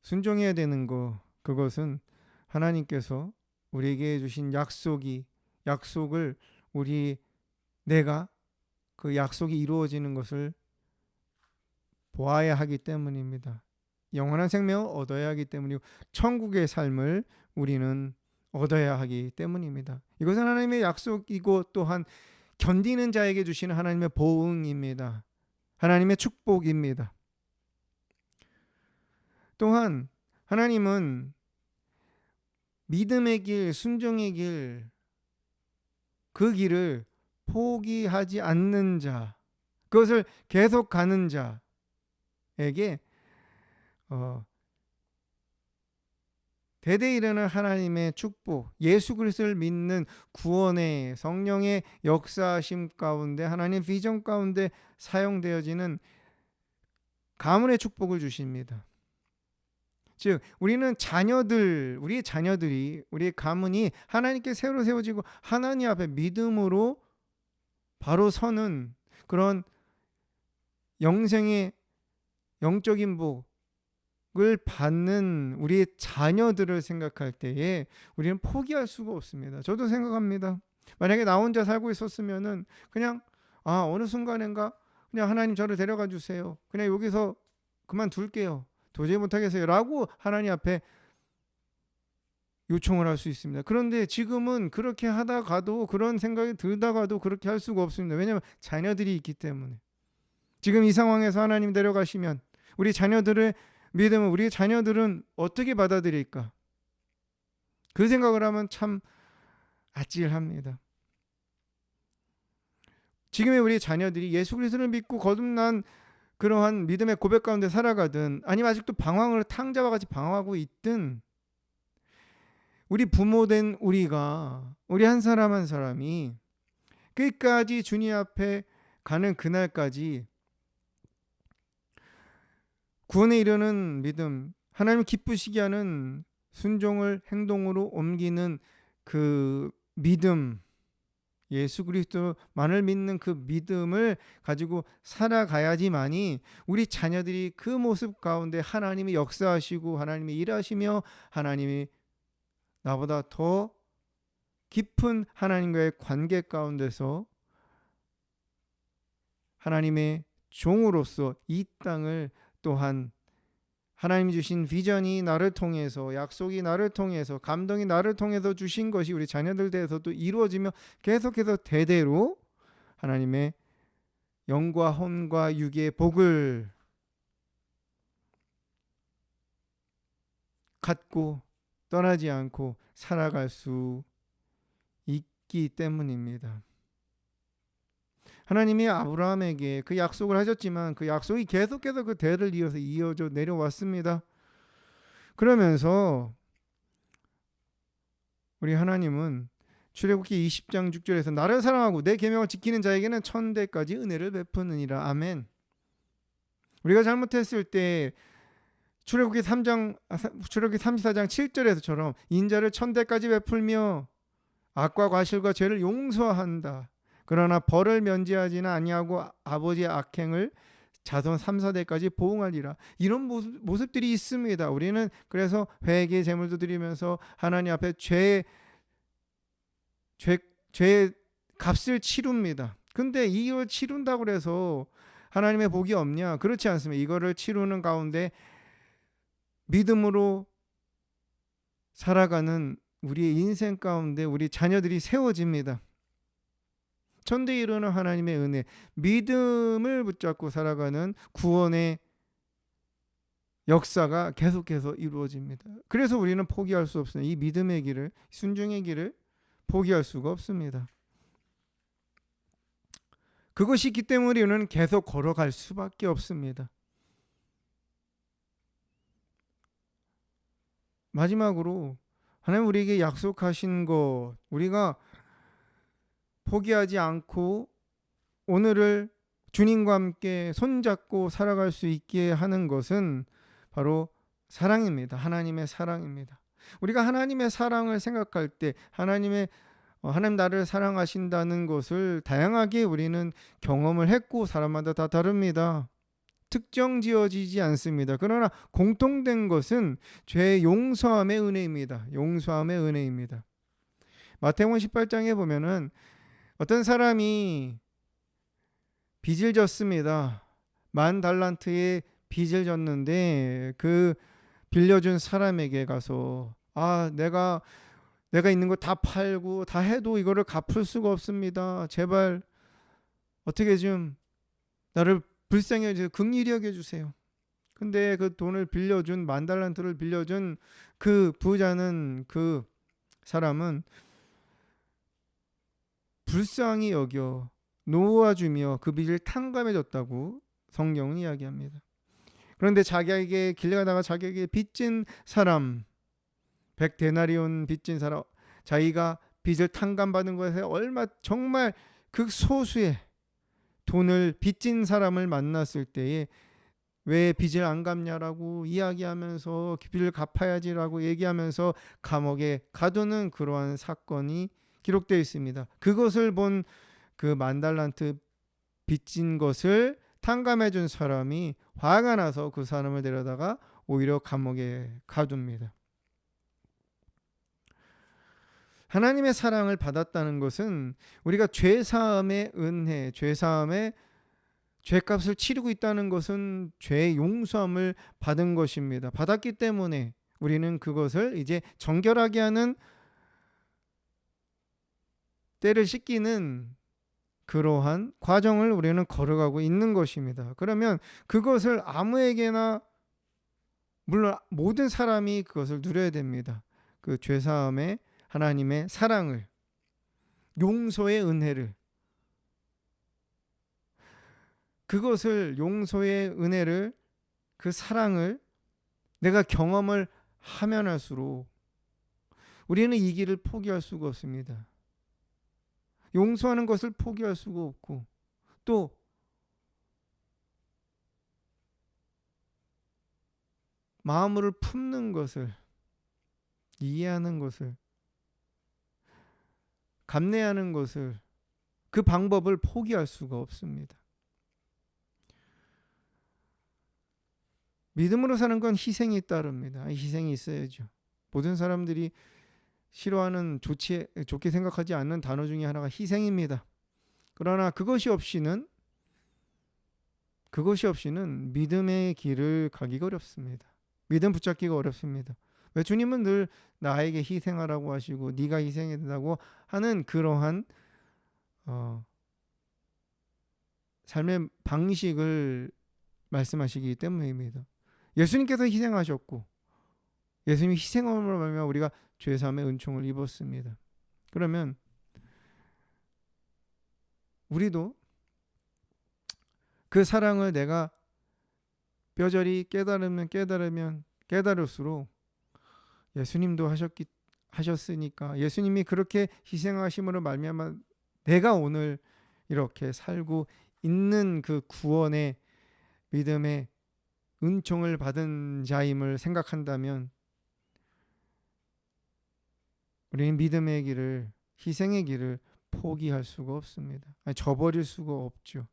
순종해야 되는 거, 그것은 하나님께서 우리에게 주신 약속을 내가 그 약속이 이루어지는 것을 보아야 하기 때문입니다. 영원한 생명을 얻어야 하기 때문이고 천국의 삶을 우리는 얻어야 하기 때문입니다. 이것은 하나님의 약속이고 또한 견디는 자에게 주시는 하나님의 보응입니다. 하나님의 축복입니다. 또한 하나님은 믿음의 길, 순종의 길, 그 길을 포기하지 않는 자, 그것을 계속 가는 자에게 대대 이르는 하나님의 축복, 예수 그리스도를 믿는 구원의 성령의 역사심 가운데 하나님 비전 가운데 사용되어지는 가문의 축복을 주십니다. 즉 우리는 우리의 자녀들이 우리의 가문이 하나님께 새로 세워지고 하나님 앞에 믿음으로 바로 서는 그런 영생의 영적인 복을 받는 우리의 자녀들을 생각할 때에 우리는 포기할 수가 없습니다. 저도 생각합니다. 만약에 나 혼자 살고 있었으면은 그냥 어느 순간인가 그냥 하나님 저를 데려가 주세요. 그냥 여기서 그만둘게요. 도저히 못하겠어요 라고 하나님 앞에 요청을 할 수 있습니다. 그런데 지금은 그렇게 하다가도 그런 생각이 들다가도 그렇게 할 수가 없습니다. 왜냐하면 자녀들이 있기 때문에. 지금 이 상황에서 하나님 데려가시면 우리 자녀들의 믿음을 우리 자녀들은 어떻게 받아들일까? 그 생각을 하면 참 아찔합니다. 지금의 우리 자녀들이 예수 그리스도를 믿고 거듭난 그러한 믿음의 고백 가운데 살아가든 아니면 아직도 방황을 탕자와 같이 방황하고 있든 우리 부모된 우리 한 사람 한 사람이 끝까지 주님 앞에 가는 그날까지 구원에 이르는 믿음, 하나님을 기쁘시게 하는 순종을 행동으로 옮기는 그 믿음, 예수 그리스도만을 믿는 그 믿음을 가지고 살아가야지만이 우리 자녀들이 그 모습 가운데 하나님이 역사하시고 하나님이 일하시며 하나님이 나보다 더 깊은 하나님과의 관계 가운데서 하나님의 종으로서 이 땅을 또한 하나님이 주신 비전이 나를 통해서 약속이 나를 통해서 감동이 나를 통해서 주신 것이 우리 자녀들 대해서도 이루어지며 계속해서 대대로 하나님의 영과 혼과 육의 복을 갖고 떠나지 않고 살아갈 수 있기 때문입니다. 하나님이 아브라함에게 그 약속을 하셨지만 그 약속이 계속해서 그 대를 이어서 이어져 내려왔습니다. 그러면서 우리 하나님은 출애굽기 20장 6절에서 나를 사랑하고 내 계명을 지키는 자에게는 천대까지 은혜를 베푸느니라. 아멘. 우리가 잘못했을 때 출애굽기 34장 7절에서처럼 인자를 천대까지 베풀며 악과 과실과 죄를 용서한다. 그러나 벌을 면제하지는 아니하고 아버지의 악행을 자손 3, 4대까지 보응하리라. 이런 모습들이 있습니다. 우리는 그래서 회개 제물도 드리면서 하나님 앞에 죄의 값을 치릅니다. 근데 이걸 치른다고 해서 하나님의 복이 없냐? 그렇지 않습니다. 이거를 치르는 가운데 믿음으로 살아가는 우리의 인생 가운데 우리 자녀들이 세워집니다. 천대에 이르는 하나님의 은혜, 믿음을 붙잡고 살아가는 구원의 역사가 계속해서 이루어집니다. 그래서 우리는 포기할 수 없습니다. 이 믿음의 길을, 순종의 길을 포기할 수가 없습니다. 그것이 있기 때문에 우리는 계속 걸어갈 수밖에 없습니다. 마지막으로 하나님 우리에게 약속하신 것, 우리가 포기하지 않고 오늘을 주님과 함께 손잡고 살아갈 수 있게 하는 것은 바로 사랑입니다. 하나님의 사랑입니다. 우리가 하나님의 사랑을 생각할 때 하나님 나를 사랑하신다는 것을 다양하게 우리는 경험을 했고 사람마다 다 다릅니다. 특정 지어지지 않습니다. 그러나 공통된 것은 죄 용서함의 은혜입니다. 용서함의 은혜입니다. 마태복음 18장에 보면은 어떤 사람이 빚을 졌습니다. 10,000달란트의 빚을 졌는데 그 빌려준 사람에게 가서 내가 있는 거 다 팔고 다 해도 이거를 갚을 수가 없습니다. 제발 어떻게 좀 나를 불쌍히 여기서 긍휼히 여겨주세요. 근데 그 돈을 빌려준 10,000달란트를 빌려준 그 부자는 그 사람은 불쌍히 여겨 놓아주며 그 빚을 탕감해줬다고 성경은 이야기합니다. 그런데 자기에게 길 가다가 자기에게 빚진 사람 100데나리온 빚진 사람 자기가 빚을 탕감받은 것에 얼마 정말 극소수의 돈을 빚진 사람을 만났을 때에 왜 빚을 안 갚냐라고 이야기하면서 빚을 갚아야지라고 얘기하면서 감옥에 가두는 그러한 사건이 기록되어 있습니다. 그것을 본 그 10,000달란트 빚진 것을 탕감해 준 사람이 화가 나서 그 사람을 데려다가 오히려 감옥에 가둡니다. 하나님의 사랑을 받았다는 것은 우리가 죄사함의 은혜, 죄사함의 죄값을 치르고 있다는 것은 죄의 용서함을 받은 것입니다. 받았기 때문에 우리는 그것을 이제 정결하게 하는 때를 씻기는 그러한 과정을 우리는 걸어가고 있는 것입니다. 그러면 그것을 아무에게나 물론 모든 사람이 그것을 누려야 됩니다. 그 죄사함의 하나님의 사랑을, 용서의 은혜를, 그것을 용서의 은혜를, 그 사랑을 내가 경험을 하면 할수록 우리는 이 길을 포기할 수가 없습니다. 용서하는 것을 포기할 수가 없고 또 마음을 품는 것을, 이해하는 것을, 감내하는 것을, 그 방법을 포기할 수가 없습니다. 믿음으로 사는 건 희생이 따릅니다. 희생이 있어야죠. 모든 사람들이 싫어하는 좋게 생각하지 않는 단어 중에 하나가 희생입니다. 그러나 그것이 없이는 믿음의 길을 가기가 어렵습니다. 믿음 붙잡기가 어렵습니다. 왜 주님은 늘 나에게 희생하라고 하시고 네가 희생해야 된다고 하는 그러한 삶의 방식을 말씀하시기 때문입니다. 예수님께서 희생하셨고 예수님이 희생함으로 말미암아 우리가 죄사함의 은총을 입었습니다. 그러면 우리도 그 사랑을 내가 뼈저리 깨달을수록 예수님도 하셨으니까 예수님이 그렇게 희생하심으로 말미암아 내가 오늘 이렇게 살고 있는 그 구원의 믿음의 은총을 받은 자임을 생각한다면 우리는 믿음의 길을, 희생의 길을 포기할 수가 없습니다. 저버릴 수가 없죠.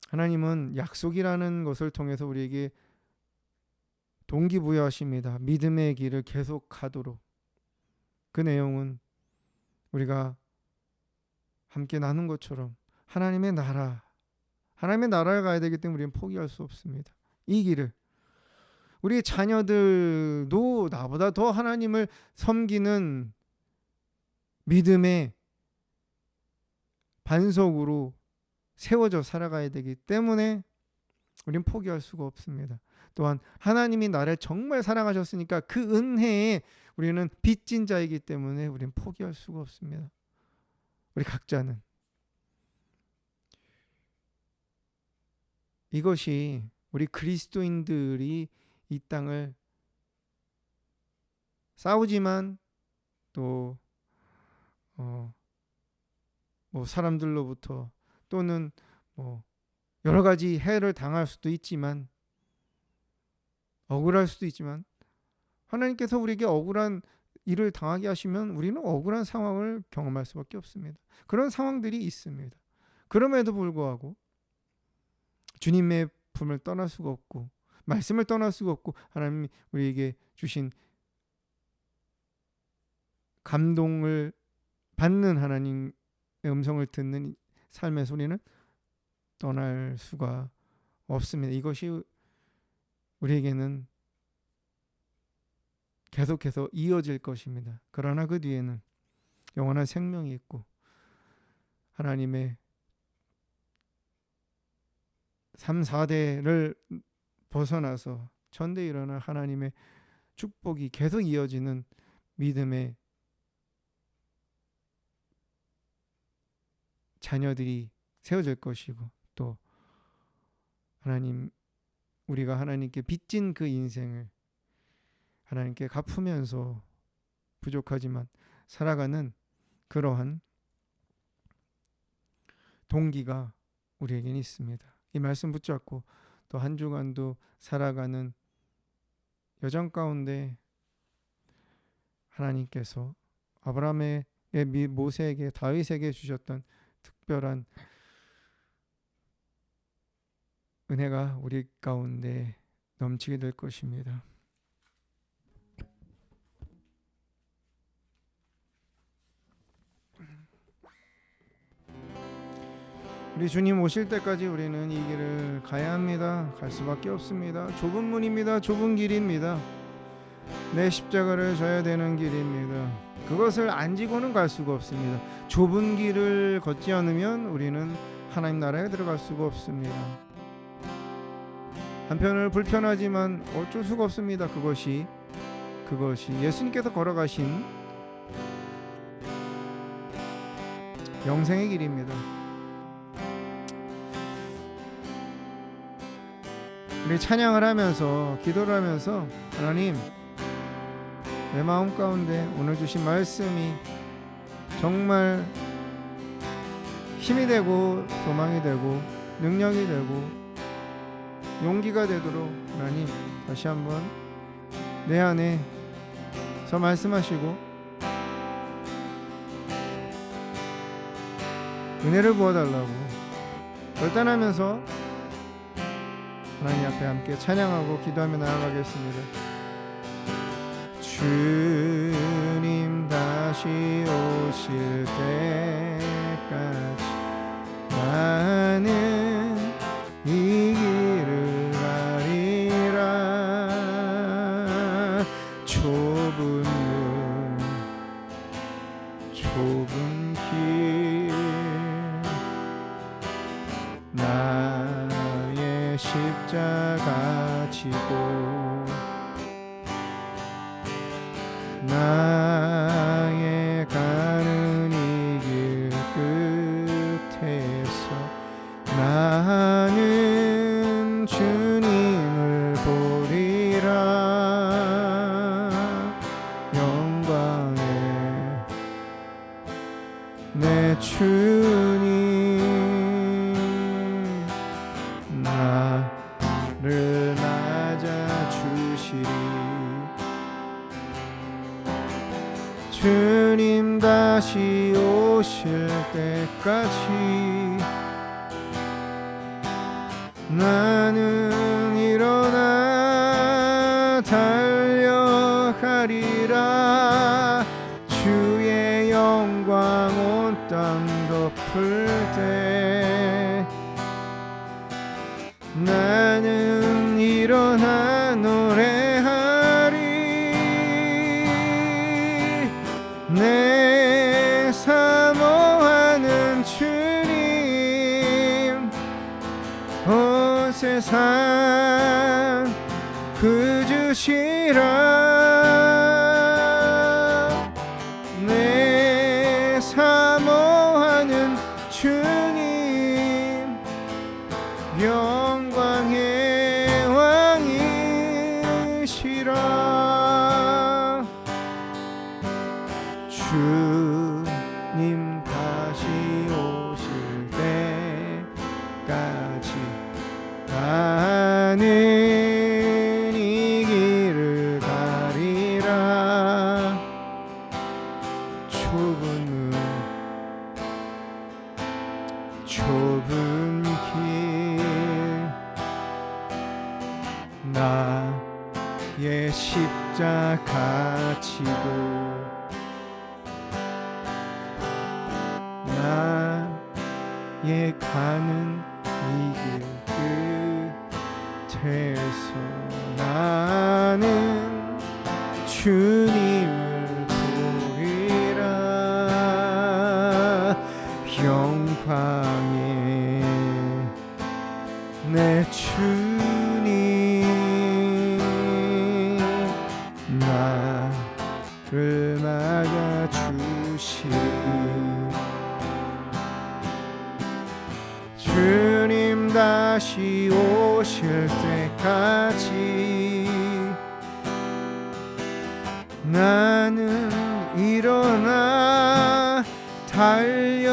하나님은 약속이라는 것을 통해서 우리에게 동기부여하십니다. 믿음의 길을 계속 가도록. 그 내용은 우리가 함께 나눈 것처럼 하나님의 나라에 가야 되기 때문에 우리는 포기할 수 없습니다. 이 길을 우리 자녀들도 나보다 더 하나님을 섬기는 믿음의 반석으로 세워져 살아가야 되기 때문에 우리는 포기할 수가 없습니다. 또한 하나님이 나를 정말 사랑하셨으니까 그 은혜에 우리는 빚진 자이기 때문에 우리는 포기할 수가 없습니다. 우리 각자는 이것이 우리 그리스도인들이 이 땅을 싸우지만 또 사람들로부터 또는 여러 가지 해를 당할 수도 있지만 억울할 수도 있지만 하나님께서 우리에게 억울한 일을 당하게 하시면 우리는 억울한 상황을 경험할 수밖에 없습니다. 그런 상황들이 있습니다. 그럼에도 불구하고 주님의 품을 떠날 수가 없고 말씀을 떠날 수가 없고 하나님이 우리에게 주신 감동을 받는 하나님의 음성을 듣는 삶의 소리는 떠날 수가 없습니다. 이것이 우리에게는 계속해서 이어질 것입니다. 그러나 그 뒤에는 영원한 생명이 있고 하나님의 3, 4대를 벗어나서 천대에 일어날 하나님의 축복이 계속 이어지는 믿음의 자녀들이 세워질 것이고 또 하나님 우리가 하나님께 빚진 그 인생을 하나님께 갚으면서 부족하지만 살아가는 그러한 동기가 우리에게는 있습니다. 이 말씀 붙잡고 또 한 주간도 살아가는 여정 가운데 하나님께서 아브라함의 모세에게 다윗에게 주셨던 특별한 은혜가 우리 가운데 넘치게 될 것입니다. 우리 주님 오실 때까지 우리는 이 길을 가야 합니다. 갈 수밖에 없습니다. 좁은 문입니다. 좁은 길입니다. 내 십자가를 져야 되는 길입니다. 그것을 안 지고는 갈 수가 없습니다. 좁은 길을 걷지 않으면 우리는 하나님 나라에 들어갈 수가 없습니다. 한편으로 불편하지만 어쩔 수가 없습니다. 그것이 예수님께서 걸어가신 영생의 길입니다. 우리 찬양을 하면서 기도를 하면서 하나님 내 마음 가운데 오늘 주신 말씀이 정말 힘이 되고 소망이 되고 능력이 되고 용기가 되도록 하나님 다시 한번 내 안에서 말씀하시고 은혜를 부어달라고 결단하면서 하나님 앞에 함께 찬양하고 기도하며 나아가겠습니다. 주님 다시 오실 때까지 나는 이 길을 가리라. 좁은 문 좁은 길 나의 십자가 지고 나의 가는 이 길 끝에서 나는 주님을 보리라. 영광의 내 주님 나를 맞아 주시리. 주님 다시 오실 때까지 나는 일어나 달려가리라. 주의 영광 온 땅 덮을 때 나는 일어나 노래하리. 내 사모하는 주님 온 세상 그 주시라. 내 사모하는 주님 영광의 왕이시라. 주님 다시 오실 때까지 나는 이 길을 가리라. 좁은 문 좁은 길 나의 십자가 지고 나의 가는 이 길 끝에서 나는 주님을 보리라. 영광의 내 주님 나를 맞아주시리. 주님 다시 오실 때까지 나는 일어나 달려가리라.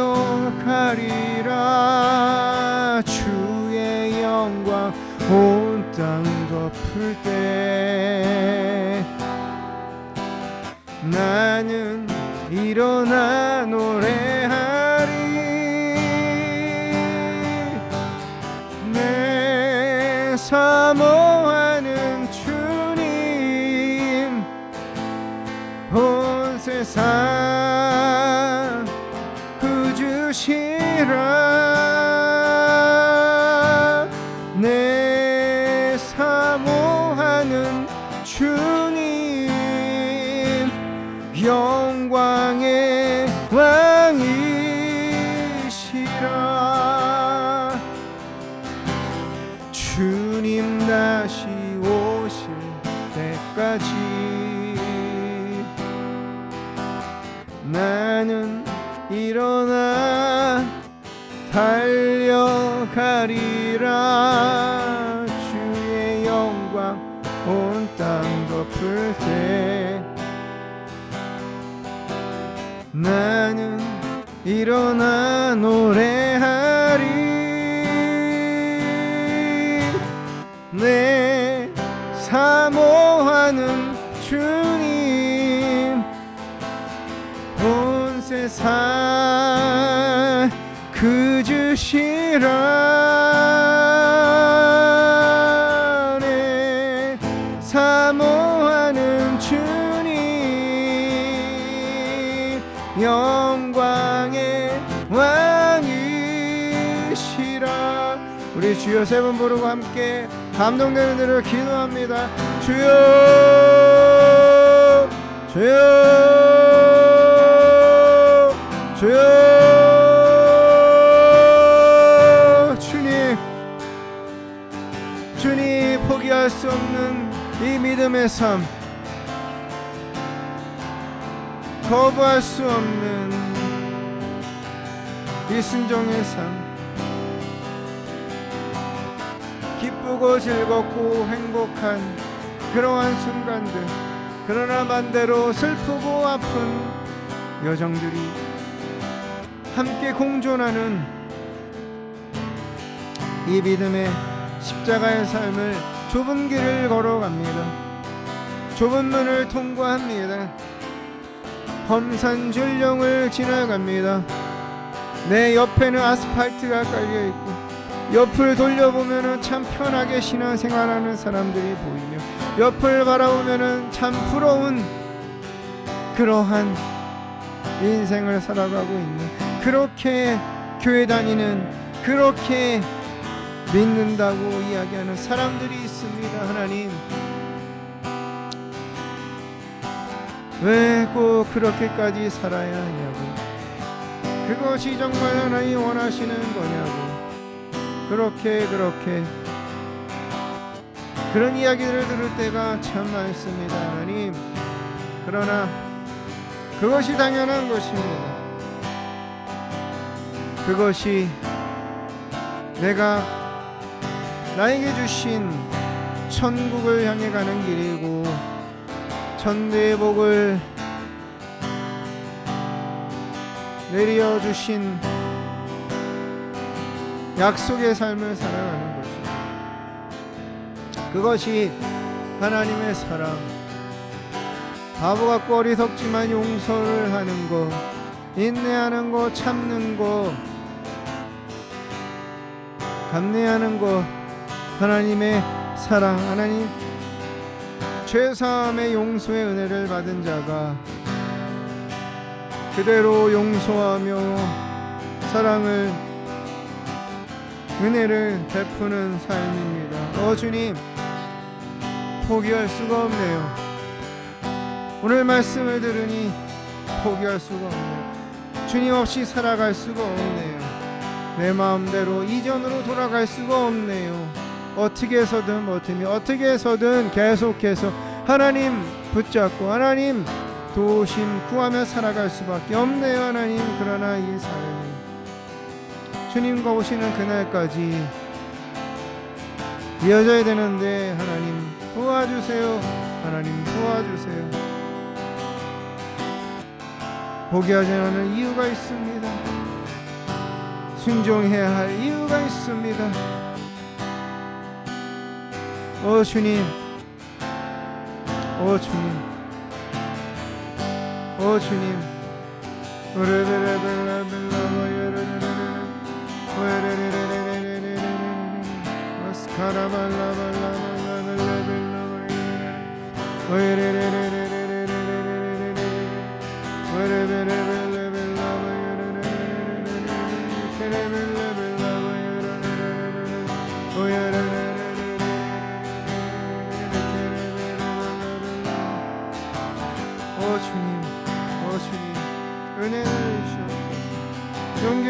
주의 영광 온 땅 덮을 때 나는 일어나 노래하리. 내 사모하는 주님 온 세상 구주시라. 내 사모하는 주님 영광의 왕이시라. 주님 다시 오실 때까지 나는 일어나 달려가리라. 주의 영광 온 땅 덮을 때 나는 일어나 노래하리. 내 사모하는 주님 온 세상 그주시라. 내 사모하는 주님 영광의 왕이시라. 우리 주여 세 번 부르고 함께 감동되는 대로 기도합니다. 주여 주여 주여. 주님 포기할 수 없는 이 믿음의 삶, 거부할 수 없는 이 순종의 삶, 기쁘고 즐겁고 행복한 그러한 순간들, 그러나 반대로 슬프고 아픈 여정들이 함께 공존하는 이 믿음의 십자가의 삶을 좁은 길을 걸어갑니다. 좁은 문을 통과합니다. 험산 줄령을 지나갑니다. 내 옆에는 아스팔트가 깔려있고 옆을 돌려보면 참 편하게 신앙생활하는 사람들이 보이며 옆을 바라보면 참 부러운 그러한 인생을 살아가고 있는, 그렇게 교회 다니는, 그렇게 믿는다고 이야기하는 사람들이 있습니다. 하나님, 왜 꼭 그렇게까지 살아야 하냐고, 그것이 정말 하나님 원하시는 거냐고, 그렇게 그런 이야기들을 들을 때가 참 많습니다. 하나님, 그러나 그것이 당연한 것입니다. 그것이 내가 나에게 주신 천국을 향해 가는 길이고 천대의 복을 내려 주신 약속의 삶을 살아가는 것입니다. 그것이 하나님의 사랑, 바보 같고 어리석지만 용서를 하는 것, 인내하는 것, 참는 것, 감내하는 것, 하나님의 사랑, 하나님 죄사함의 용서의 은혜를 받은 자가 그대로 용서하며 사랑을, 은혜를 베푸는 삶입니다. 주님, 포기할 수가 없네요. 오늘 말씀을 들으니 포기할 수가 없네요. 주님 없이 살아갈 수가 없네요. 내 마음대로 이전으로 돌아갈 수가 없네요. 어떻게 해서든 버티며 어떻게 해서든 계속해서 하나님 붙잡고 하나님 도우심 구하며 살아갈 수밖에 없네요. 하나님, 그러나 이 삶이 주님과 오시는 그날까지 이어져야 되는데 하나님 도와주세요. 하나님 도와주세요. 포기하지 않을 이유가 있습니다. 순종해야 할 이유가 있습니다. 주님, 주님, 주님, 주님,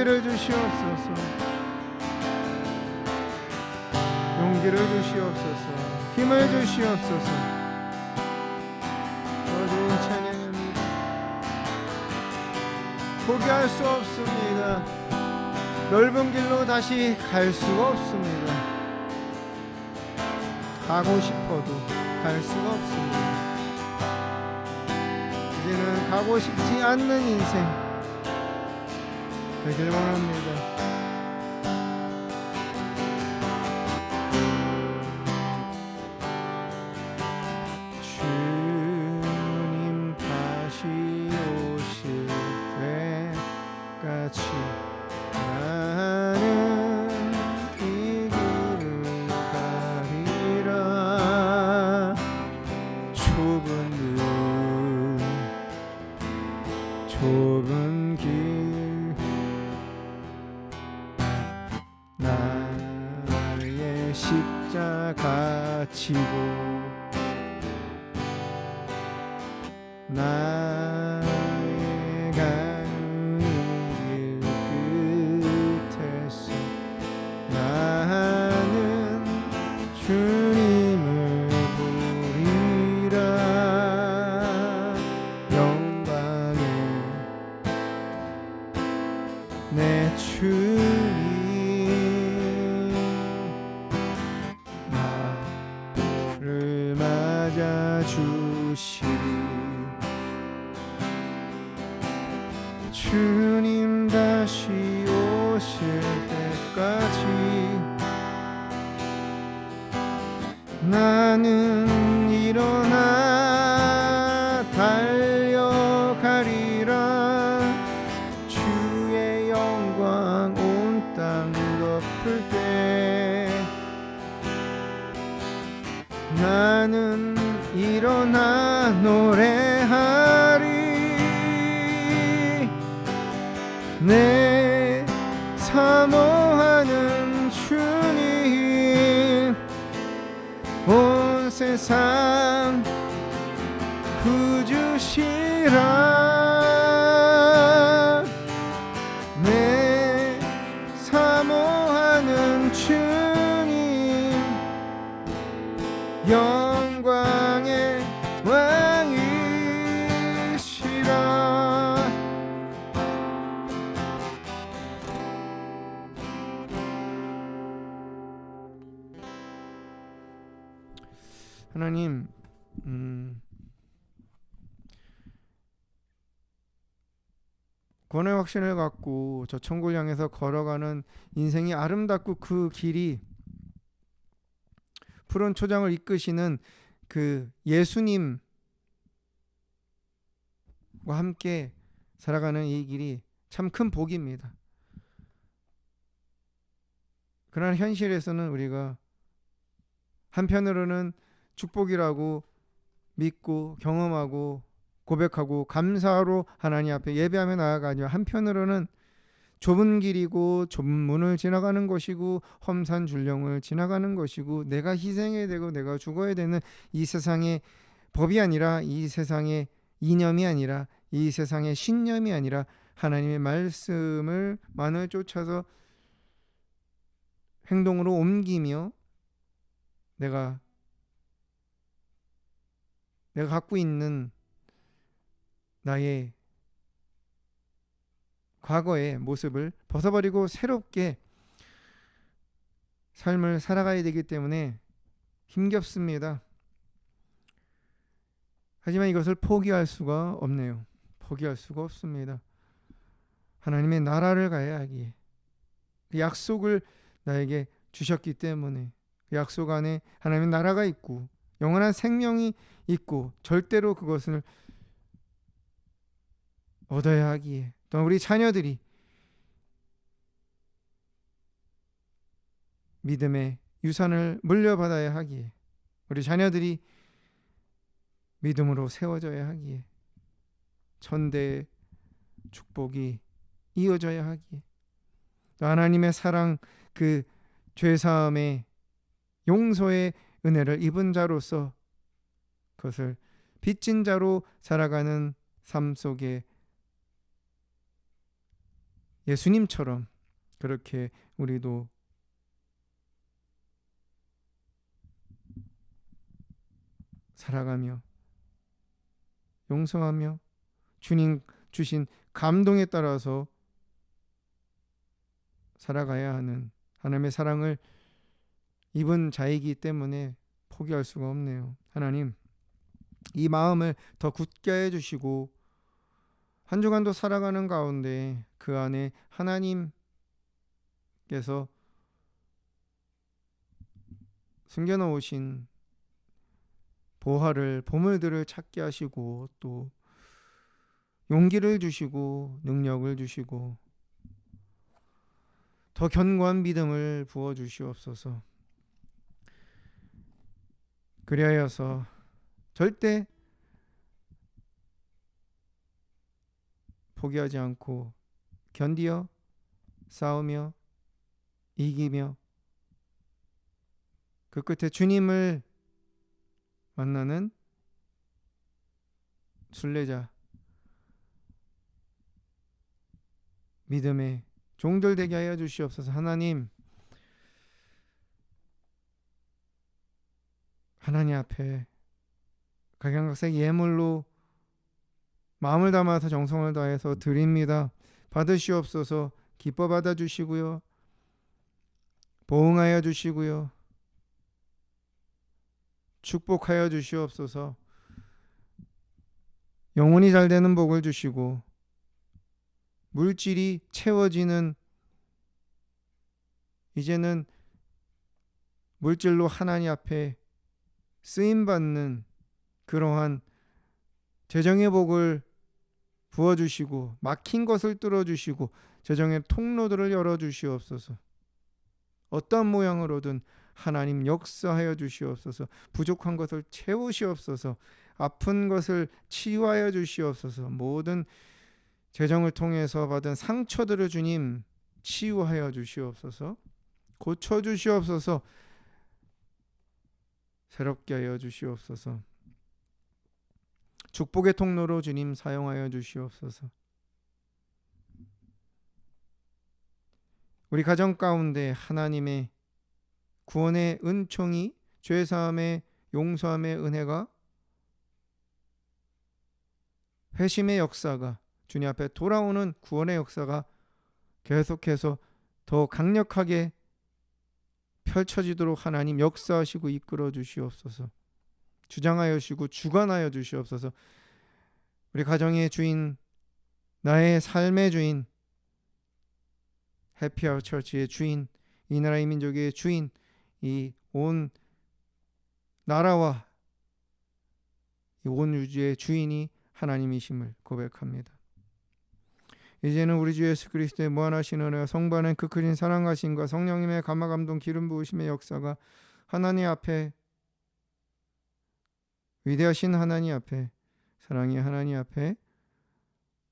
은혜를 주시옵소서. 용기를 주시옵소서. 용기를 주시옵소서. 힘을 주시옵소서. 어두운 찬양입니다. 포기할 수 없습니다. 넓은 길로 다시 갈 수가 없습니다. 가고 싶어도 갈 수가 없습니다. 이제는 가고 싶지 않는 인생 되길 원합니다. 주님 다시 오실 때까지 나는 이 길을 가리라. 좁은 길 나의 십자가 지고 나의 가는 길 끝에서 나는 주님을 보리라. 영광의 내 주님 나를 맞아주시리. 주님 다시 오실 때까지 나는 일어나 달려가리라. 주의 영광 온 땅 덮을 때 나는 일어나 노래하리. 내 사모하는 주님 온 세상 구주시라. 내 사모하는 주님 영광의 왕이시라. 하나님, 구원의 확신을 갖고 저 천국을 향해서 걸어가는 인생이 아름답고 그 길이 푸른 초장을 이끄시는 그 예수님과 함께 살아가는 이 길이 참 큰 복입니다. 그러나 현실에서는 우리가 한편으로는 축복이라고 믿고 경험하고 고백하고 감사로 하나님 앞에 예배하며 나아가며, 한편으로는 좁은 길이고 좁은 문을 지나가는 것이고 험산 줄령을 지나가는 것이고, 내가 희생해야 되고 내가 죽어야 되는 이 세상의 법이 아니라, 이 세상의 이념이 아니라, 이 세상의 신념이 아니라 하나님의 말씀을 만을 쫓아서 행동으로 옮기며 내가 갖고 있는 나의 과거의 모습을 벗어버리고 새롭게 삶을 살아가야 되기 때문에 힘겹습니다. 하지만 이것을 포기할 수가 없네요. 포기할 수가 없습니다. 하나님의 나라를 가야 하기에, 그 약속을 나에게 주셨기 때문에, 그 약속 안에 하나님의 나라가 있고 영원한 생명이 있고 절대로 그것을 얻어야 하기에, 또 우리 자녀들이 믿음의 유산을 물려받아야 하기에, 우리 자녀들이 믿음으로 세워져야 하기에, 천대의 축복이 이어져야 하기에, 또 하나님의 사랑, 그 죄사함의 용서의 은혜를 입은 자로서 그것을 빚진 자로 살아가는 삶 속에 예수님처럼 그렇게 우리도 살아가며 용서하며 주님 주신 감동에 따라서 살아가야 하는 하나님의 사랑을 입은 자이기 때문에 포기할 수가 없네요. 하나님, 이 마음을 더 굳게 해주시고 한 주간도 살아가는 가운데 그 안에 하나님께서 숨겨놓으신 보화를, 보물들을 찾게 하시고, 또 용기를 주시고 능력을 주시고 더 견고한 믿음을 부어주시옵소서. 그리하여서 절대 포기하지 않고 견디어 싸우며 이기며 그 끝에 주님을 만나는 순례자, 믿음의 종들 되게 하여 주시옵소서. 하나님 앞에 각양각색 예물로 마음을 담아서 정성을 다해서 드립니다. 받으시옵소서. 기뻐 받아주시고요, 보응하여 주시고요, 축복하여 주시옵소서. 영혼이 잘 되는 복을 주시고 물질이 채워지는, 이제는 물질로 하나님 앞에 쓰임받는 그러한 재정의 복을 부어주시고 막힌 것을 뚫어주시고 재정의 통로들을 열어주시옵소서. 어떤 모양으로든 하나님 역사하여 주시옵소서. 부족한 것을 채우시옵소서. 아픈 것을 치유하여 주시옵소서. 모든 재정을 통해서 받은 상처들을 주님 치유하여 주시옵소서. 고쳐 주시옵소서. 새롭게 하여 주시옵소서. 축복의 통로로 주님 사용하여 주시옵소서. 우리 가정 가운데 하나님의 구원의 은총이, 죄사함의 용서함의 은혜가, 회심의 역사가, 주님 앞에 돌아오는 구원의 역사가 계속해서 더 강력하게 펼쳐지도록 하나님 역사하시고 이끌어 주시옵소서. 주장하여 주시고 주관하여 주시옵소서. 우리 가정의 주인, 나의 삶의 주인, 해피아워 처치의 주인, 이 나라의 민족의 주인, 이 온 나라와 이 온 우주의 주인이 하나님이심을 고백합니다. 이제는 우리 주 예수 그리스도의 무한하신 은혜와 성부 안에 그 크신 사랑하심과 성령님의 감화 감동 기름 부으심의 역사가 하나님 앞에, 위대하신 하나님 앞에, 사랑의 하나님 앞에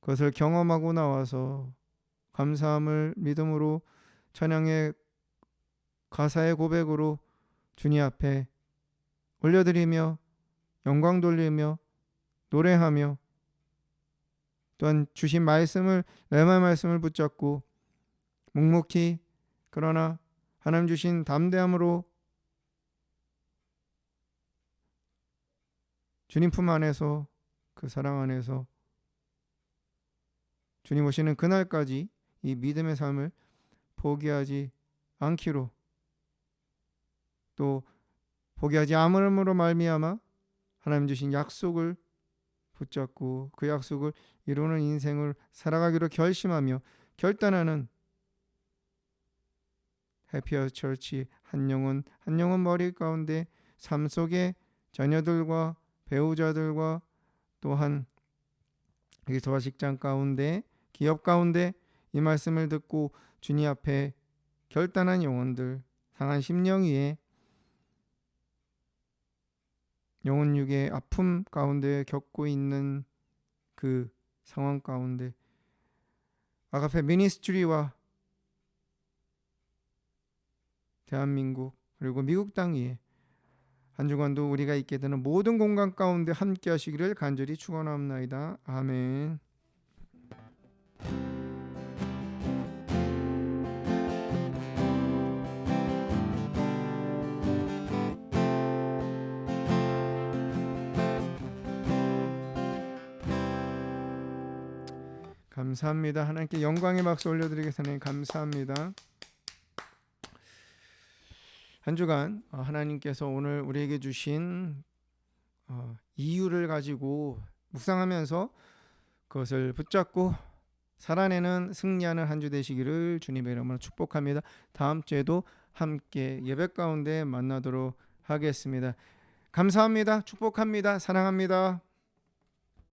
그것을 경험하고 나와서 감사함을 믿음으로 찬양의 가사의 고백으로 주님 앞에 올려드리며 영광 돌리며 노래하며, 또한 주신 말씀을, 레마 말씀을 붙잡고 묵묵히 그러나 하나님 주신 담대함으로 주님 품 안에서, 그 사랑 안에서 주님 오시는 그날까지 이 믿음의 삶을 포기하지 않기로, 또 포기하지 않음으로 말미암아 하나님 주신 약속을 붙잡고 그 약속을 이루는 인생을 살아가기로 결심하며 결단하는 해피어 처치 한 영혼 머리 가운데 삶 속에 자녀들과 배우자들과 또한 기도와 직장 가운데, 기업 가운데 이 말씀을 듣고 주님 앞에 결단한 영혼들, 상한 심령 위에 영혼 육의 아픔 가운데 겪고 있는 그 상황 가운데 아가페 미니스트리와 대한민국 그리고 미국 땅 위에 한 주간도 우리가 있게 되는 모든 공간 가운데 함께 하시기를 간절히 축원합니다. 아멘. 감사합니다. 하나님께 영광의 박수 올려드리겠습니다. 감사합니다. 한 주간 하나님께서 오늘 우리에게 주신 이유를 가지고 묵상하면서 그것을 붙잡고 살아내는 승리하는 한 주 되시기를 주님의 이름으로 축복합니다. 다음 주에도 함께 예배 가운데 만나도록 하겠습니다. 감사합니다. 축복합니다. 사랑합니다.